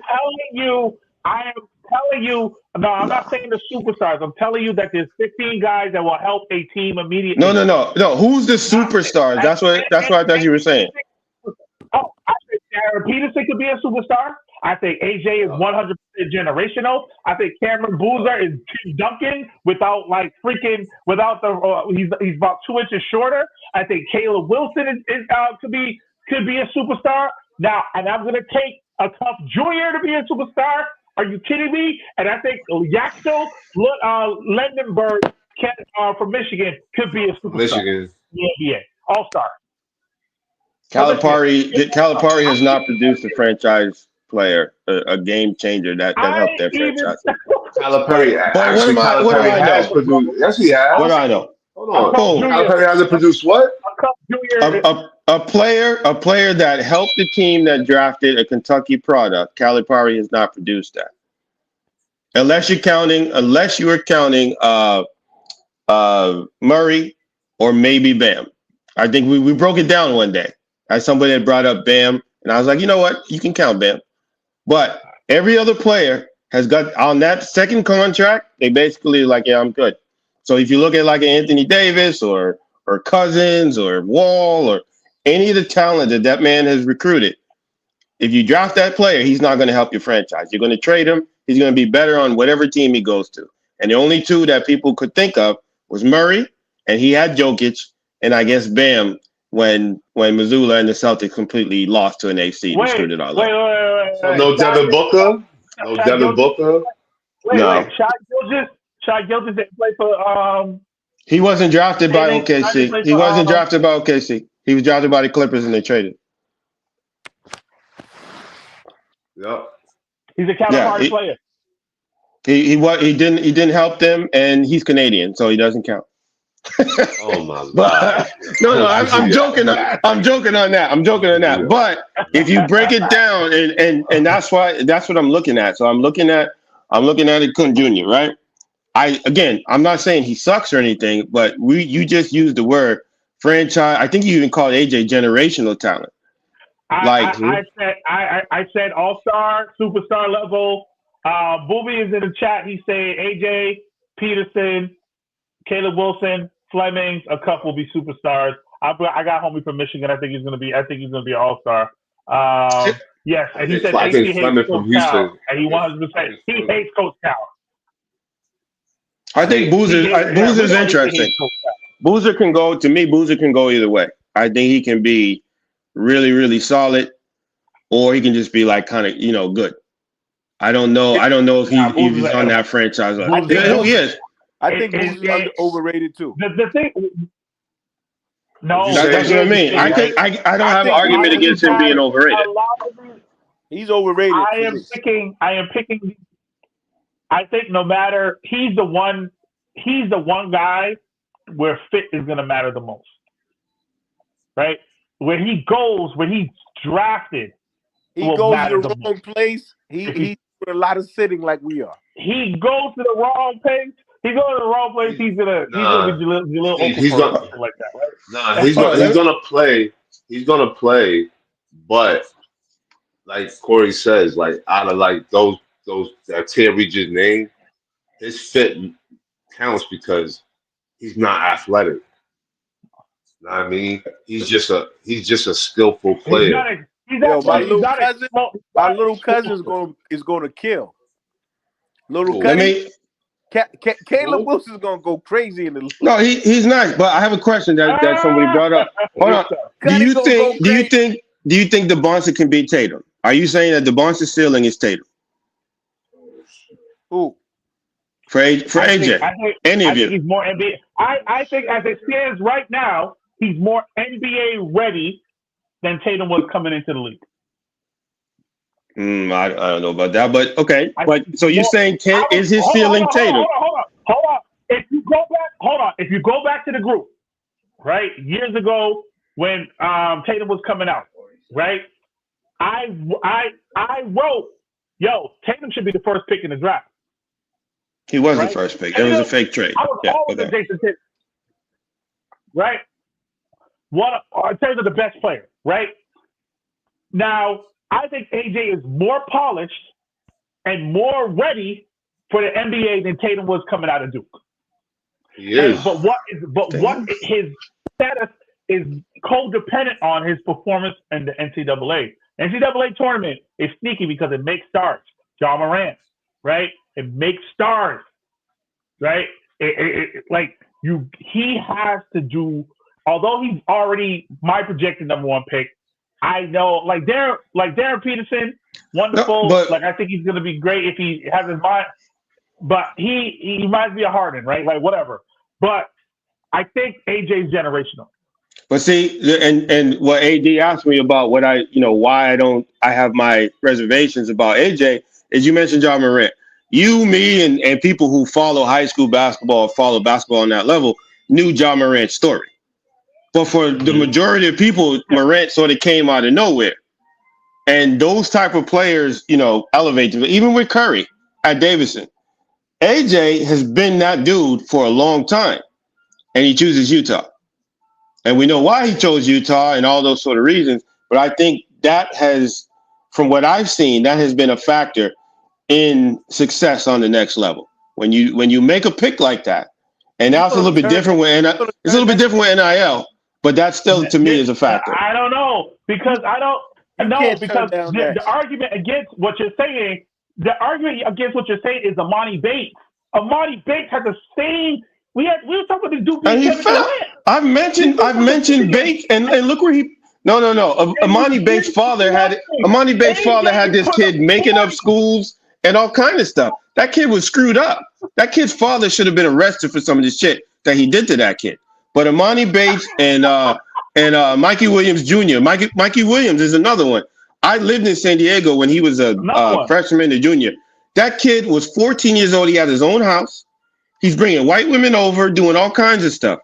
I am telling you. No, I'm not saying the superstars. I'm telling you that there's 15 guys that will help a team immediately. No. Who's the superstars? That's what I thought you were saying. Oh, I think Darren Peterson could be a superstar. I think AJ is 100% generational. I think Cameron Boozer is Tim Duncan without he's about 2 inches shorter. I think Caleb Wilson could be a superstar. Now, and I'm going to take a Tough Jr. to be a superstar. Are you kidding me? And I think Yaxel Lendenberg from Michigan could be a superstar. Michigan. Yeah. All-star. Calipari has not produced a franchise player, a game changer that helped their franchise. Calipari has produced. Yes, he has. What do I know? Hold on. Calipari hasn't produced what? A player that helped the team that drafted a Kentucky product. Calipari has not produced that. Unless you were counting Murray or maybe Bam. I think we broke it down one day. As somebody had brought up Bam, and I was like, you know what? You can count Bam. But every other player has got on that second contract, they basically like, yeah, I'm good. So if you look at like Anthony Davis or Cousins or Wall or any of the talent that man has recruited, if you draft that player, he's not going to help your franchise. You're going to trade him. He's going to be better on whatever team he goes to. And the only two that people could think of was Murray, and he had Jokic, and I guess Bam when Missoula and the Celtics completely lost to an AC and screwed it all up. Wait. So no Devin Booker? No Devin Booker? No. Shai Gilgeous didn't play for He wasn't drafted by OKC. He wasn't drafted by OKC. He was drafted by the Clippers and they traded. Yep. He's a Calipari player. He didn't help them, and he's Canadian, so he doesn't count. Oh my God! No, I'm joking. I'm joking on that. Yeah. But if you break it down, and that's what I'm looking at. So I'm looking at it, Kun Jr. Right? I'm not saying he sucks or anything, but you just used the word franchise. I think you even called AJ generational talent. I said all-star, superstar level. Booby is in the chat. He's saying AJ, Peterson, Caleb Wilson, Flemings, a couple will be superstars. I got homie from Michigan. I think he's gonna be an all-star. Yes, and he said AC hates Coach Cal, and he 100%. He hates Coach Cal. I think Boozer's interesting. Boozer can go either way. I think he can be really, really solid, or he can just be like kind of, good. I don't know if he's on that franchise. He is. I think Boozer's overrated too. The thing, no, that's what I mean. I don't have an argument against him being overrated. He's overrated. I am picking. I think no matter he's the one guy where fit is going to matter the most, right? Where he goes, when he's drafted, he goes to the wrong place. He's doing a lot of sitting like we are. He goes to the wrong place. He's going to the wrong place. He's gonna be a little open like that, right? Nah, he's gonna play. He's gonna play, but like Corey says, like out of like those that tier we just named, his fit counts because he's not athletic. You know what I mean? He's just a skillful player. My little cousin is going to kill. Little cousin. Caleb Wilson's gonna go crazy in the league. No, he's nice, but I have a question that somebody brought up. Hold on. Do you do you think DeBonce can beat Tatum? Are you saying that DeBonce's ceiling is Tatum? Who? For AJ? Any of you? He's more NBA. I think as it stands right now, he's more NBA ready than Tatum was coming into the league. I don't know about that, but okay. But so you're saying is his ceiling Tatum? Hold on. If you go back to the group, right, years ago when Tatum was coming out, right, I wrote, Tatum should be the first pick in the draft. He was the first pick. It was a fake trade. I was always a Jason Tatum, right? In terms of the best player, right? Now, I think AJ is more polished and more ready for the NBA than Tatum was coming out of Duke. He is. But what his status is codependent on his performance in the NCAA. NCAA tournament is sneaky because it makes stars. Ja Morant, right? It makes stars, right? He has to do. Although he's already my projected number one pick, I know, like Darren Peterson, wonderful. No, but, I think he's going to be great if he has his mind. But he reminds me of Harden, right? Like whatever. But I think AJ's generational. But see, and what AD asked me about why I have my reservations about AJ is you mentioned Ja Morant. You, me, and people who follow high school basketball, follow basketball on that level, knew Ja Morant's story. But for the majority of people, Morant sort of came out of nowhere. And those type of players, elevate them. Even with Curry at Davidson. AJ has been that dude for a long time. And he chooses Utah. And we know why he chose Utah and all those sort of reasons. But I think that has, from what I've seen, that has been a factor in success on the next level. When you make a pick like that, and now it's a little bit different with NIL, but that still to me is a factor. I don't know because the argument against what you're saying, is Amani Bates. Amani Bates had the same. We were talking about this dude. And he fell. I've mentioned Bates, and look where he. No. Amani Bates' father had this kid making up schools and all kind of stuff. That kid was screwed up. That kid's father should have been arrested for some of this shit that he did to that kid. But Amani Bates and Mikey Williams Jr. Mikey Williams is another one. I lived in San Diego when he was a freshman and junior. That kid was 14 years old. He had his own house. He's bringing white women over, doing all kinds of stuff.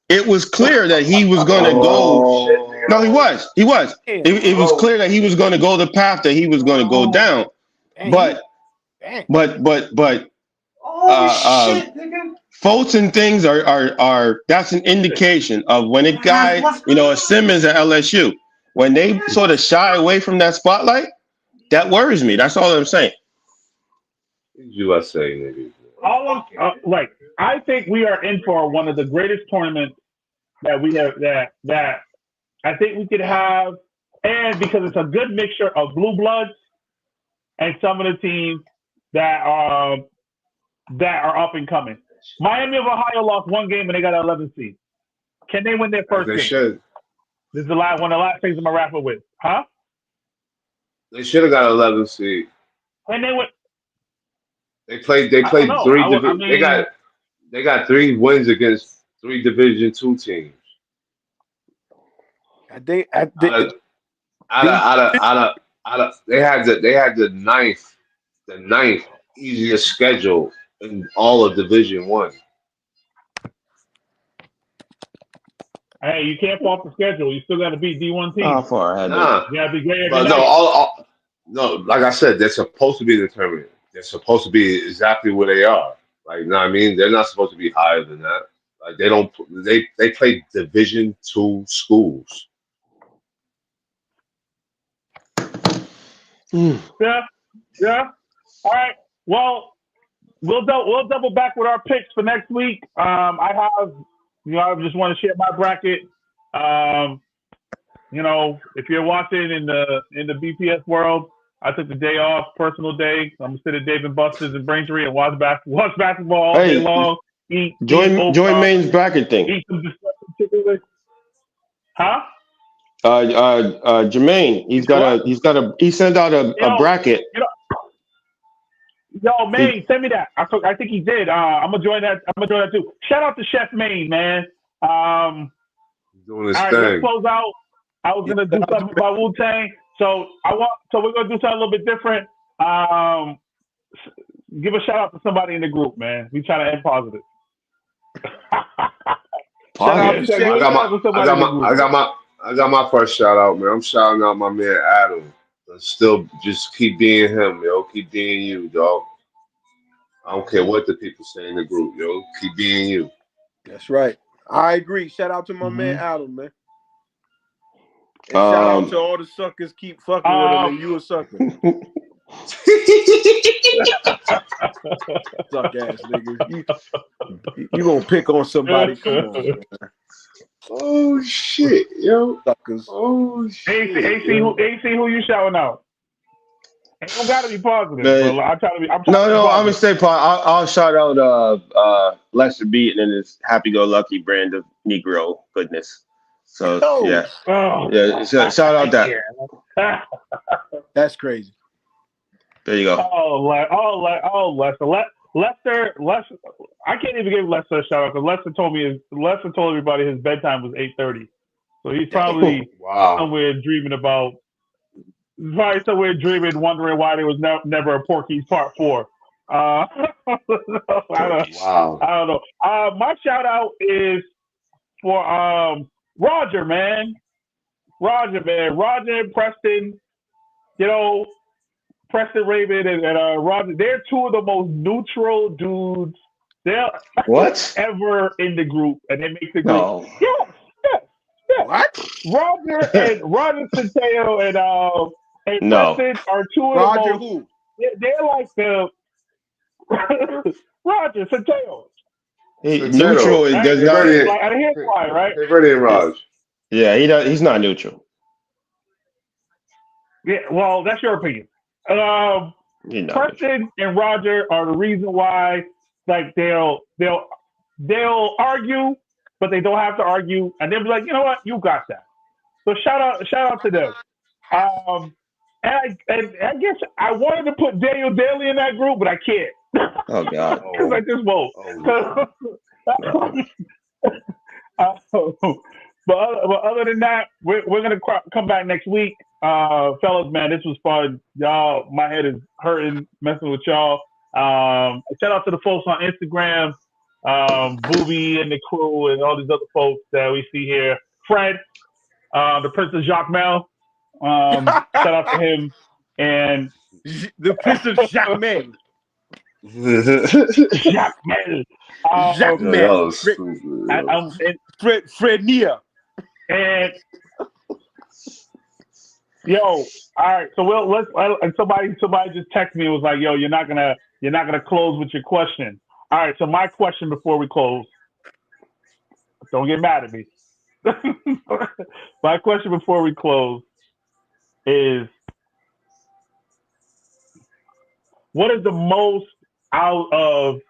It was clear that he was going to go. No, he was. It was clear that he was going to go the path that he was going to go down. But votes and things are that's an indication of when a guy, a Simmons at LSU, when they sort of shy away from that spotlight, that worries me. That's all I'm saying. USA, nigga. I think we are in for one of the greatest tournaments that we have that I think we could have, and because it's a good mixture of blue bloods and some of the teams that are up and coming. Miami of Ohio lost one game and they got an 11 seed. Can they win their first game? They should. This is one of the last things I'm gonna wrap it with, huh? They should have got an 11 seed. And they went. They played three. They got 3 wins against 3 Division II teams. They had the ninth easiest schedule in all of Division I. Hey, you can't fall off the schedule. You still got to beat D1 teams. How far ahead? You got to be great. No, like I said, they're supposed to be determined. They're supposed to be exactly where they are. Like, you know what I mean? They're not supposed to be higher than that. Like, they play Division II schools. Yeah. All right. Well, we'll double back with our picks for next week. I just want to share my bracket. If you're watching in the BPS world, I took the day off, personal day. I'm gonna sit at Dave and Buster's in Braintree and watch basketball all day long. Join Maine's bracket thing. Eat some disgusting chicken. Huh? Jermaine, he sent out a Yo, bracket. you know, yo, He, Maine, send me that. I think he did. I'm gonna join that. I'm gonna join that too. Shout out to Chef Maine, man. He's doing his All right, let's thing. close out. I was gonna do something about Wu Tang, so we're gonna do something a little bit different. Give a shout out to somebody in the group, man. We try to end positive. Shout out, Positive. give a shout out to somebody in the group. I got my first shout out, man. I'm shouting out my man Adam. Still, just keep being him, yo. Keep being you, dog. I don't care what the people say in the group, yo. Keep being you. That's right. I agree. Shout out to my man Adam, man. And shout out to all the suckers keep fucking with him, and you a sucker. Suck ass niggas. You gonna pick on somebody? Come on, man. Oh shit, yo. Suckers. Oh shit. AC, who you shouting out? Ain't don't gotta be positive. Man. But I'm trying to be. I'm gonna stay positive. I'll shout out Lester Beaton and his happy-go-lucky brand of Negro goodness. So yeah, shout out that. That's crazy. There you go. Lester. I can't even give Lester a shout out because Lester told everybody his bedtime was 8:30. So he's probably somewhere dreaming about. Probably somewhere dreaming, wondering why there was never a Porky's Part 4. I don't know. My shout out is for Roger, man. Roger and Preston. You know, Preston Raymond and Roger. They're two of the most neutral dudes ever in the group, and they make the group. No. Yes. What? Roger Centeno and Preston are two of the most. Who? They're like the Roger Centeno. Neutral right? does not. Like, I hear why, right? Hey, Freddie and Raj. Yeah, he's not neutral. Yeah, well, that's your opinion. Preston and Roger are the reason why. Like they'll argue, but they don't have to argue, and they'll be like, you know what, you got that. So shout out to them. And I guess I wanted to put Daniel Daly in that group, but I can't. Oh God! Because I just won't. But other than that, we're gonna come back next week, fellas. Man, this was fun. Y'all, my head is hurting messing with y'all. Shout out to the folks on Instagram, Booby and the crew, and all these other folks that we see here. Fred, the Prince of Jacques Mel. Shout out to him and the Prince of Jacques Mel. Jacques Mel. Jacques Mel. Fred Nia. And yo, all right. So and somebody just texted me and was like, "Yo, you're not gonna close with your question." All right. So my question before we close. Don't get mad at me. My question before we close is, what is the most out of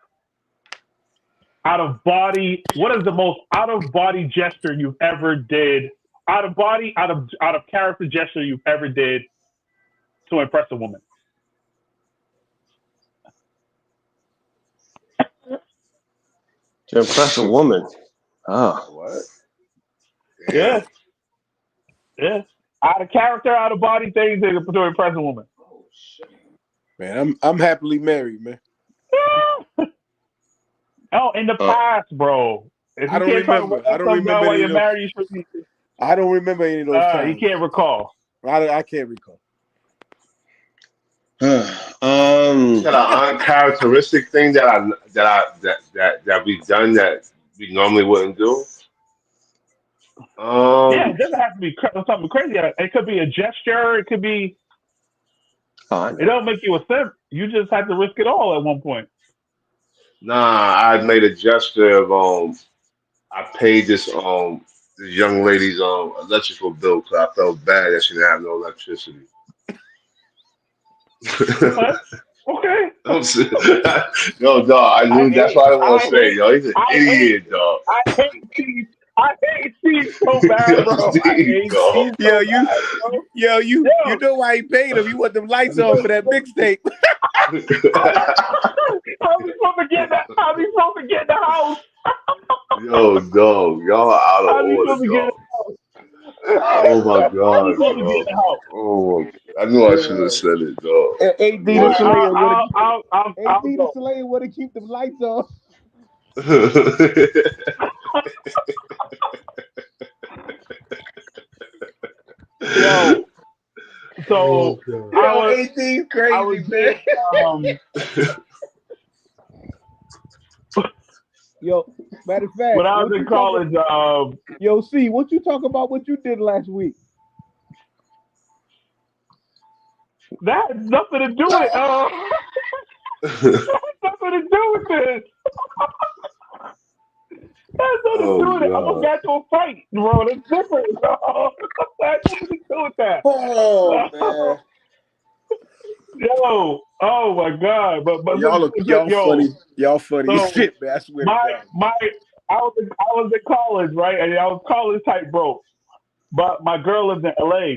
body? What is the most out of body gesture you've ever did? Out of character gesture you've ever did to impress a woman? To impress a woman. Oh. What? Yeah. Out of character, out of body things to impress a woman. Oh shit. Man, I'm happily married, man. Oh, in the past, bro. If I don't remember. I don't remember while you're married. I don't remember any of those times. You can't recall. I can't recall. Is that an uncharacteristic thing that we've done that we normally wouldn't do? Yeah, it doesn't have to be something crazy. It could be a gesture. It could be. It don't make you a simp. You just have to risk it all at one point. Nah, I made a gesture of I paid this young lady's electrical bill because I felt bad that she didn't have no electricity. Okay. No, dog. I knew that's what I want to say, yo. He's an idiot, dog. I hate Steve so bad, bro. I hate Steve so bad, bro. You know why he paid him? You want them lights on for that mixtape. How we supposed to get that? How we supposed to get the house? Yo, dog, y'all are out of How we order, supposed to get dog. the house? Oh my How we god, supposed to get dog. the house? Oh, I knew I should have said it, dog. And AD the What? Slayer I'll go. would have keep them lights on. Yo, so AD's crazy, man. Yo, matter of fact, when I was in college, yo, C, what you talk about? What you did last week? that has nothing to do with that has nothing to do with this. That has nothing to do with it. I almost got to a fight, bro. That's different, bro. That has nothing to do with that. Oh man. Yo, oh my God! But y'all funny. Y'all funny So, as shit, man. I swear to God. I was in college, right? And I was college type broke. But my girl lives in LA.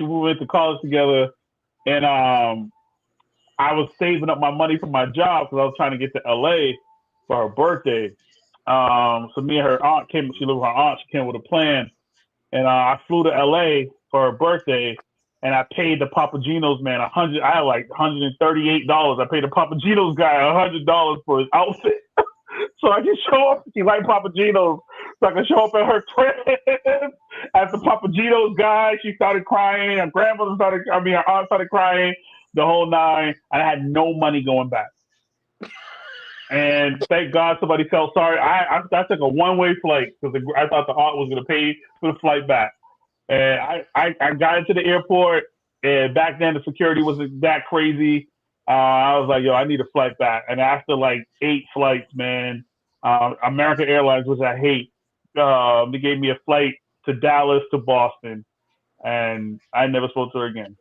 We went to college together, and I was saving up my money for my job because I was trying to get to LA for her birthday. So me and her aunt came. She lived with her aunt. She came with a plan, and I flew to LA for her birthday. And I paid the Papagenos man $100. I had like $138. I paid the Papagenos guy $100 for his outfit, so I can show up. She liked Papagenos, so I can show up at her crib as the Papagenos guy. She started crying. Her aunt started crying. The whole nine. And I had no money going back. And thank God somebody felt sorry. I took a one-way flight because I thought the aunt was going to pay for the flight back. And I got into the airport, and back then the security wasn't that crazy. I was like, yo, I need a flight back. And after like 8 flights, man, American Airlines, which I hate, they gave me a flight to Dallas to Boston, and I never spoke to her again.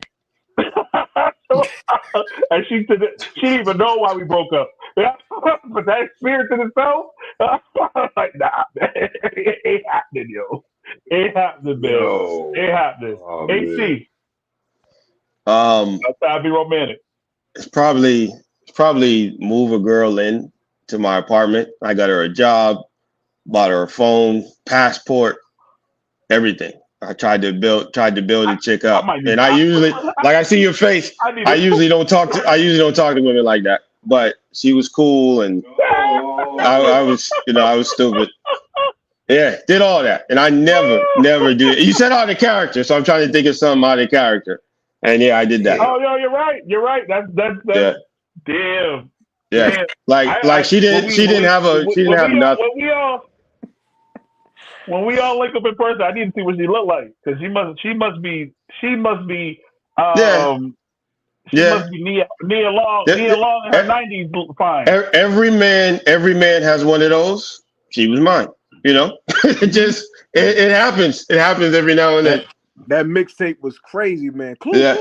And she didn't even know why we broke up. But that experience in itself, I was like, nah, man, it ain't happening, yo. It happened, man. Yo. It happened. Oh, AC. That's how I be romantic. It's probably move a girl in to my apartment. I got her a job, bought her a phone, passport, everything. I tried to build a chick up, and I usually, like, I see your face. I usually don't talk to women like that. But she was cool, and I was stupid. Yeah, did all that, and I never do it. You said out of character, so I'm trying to think of something out of character, and yeah, I did that. Oh, no, you're right. That's yeah. Damn. Yeah, damn. Like she didn't have nothing. When we all link up in person, I need to see what she look like, because she must be She must be Nia Long in her 90s fine. Every man has one of those. She was mine. You know, it happens. It happens every now and then. That mixtape was crazy, man. Clue. Yeah.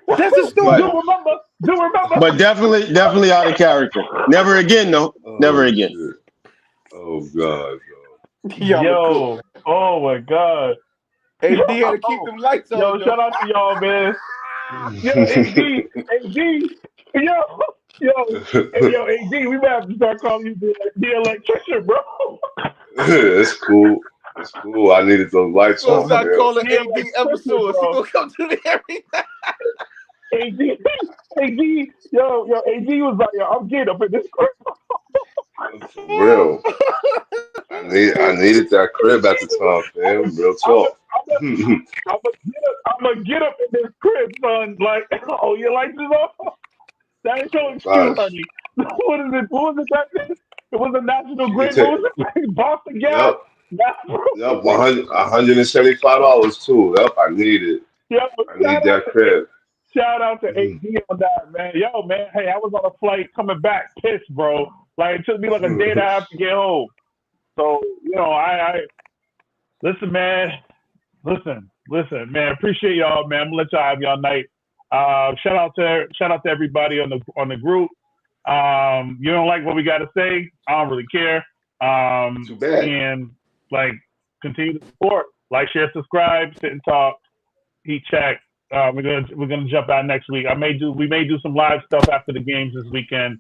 That's a story. Do remember. But definitely out of character. Never again, though. Never again. Shit. Oh God. Yo. Oh my God. AD had to keep them lights on. Yo, shout out to y'all, man. Yo, AD. Yo, AD, we might have to start calling you the electrician, bro. It's cool. It's cool. I needed those lights on. Start calling AD episodes. He gonna come to the area. AD, AD was like, yo, I'm getting up in this crib. For real. I needed that crib at the time, man. Real talk. I'm gonna get up in this crib, son. Like, oh, your lights is off. That ain't your excuse, honey. What is it? What was it back then? It was a National Grid. What was it? Boston Gas. Yep, $175 too. Yep, I need it. Yep, I need that crib. Shout out to AD on that, man. Yo, man, hey, I was on a flight coming back pissed, bro. Like, it took me like a day and a half to get home. So, I listen, man. Listen, man. Appreciate y'all, man. I'm gonna let y'all have y'all night. Shout out to everybody on the group. You don't like what we got to say? I don't really care. Too bad. And like, continue to support, like, share, subscribe, sit and talk, heat check. We're gonna jump out next week. We may do some live stuff after the games this weekend.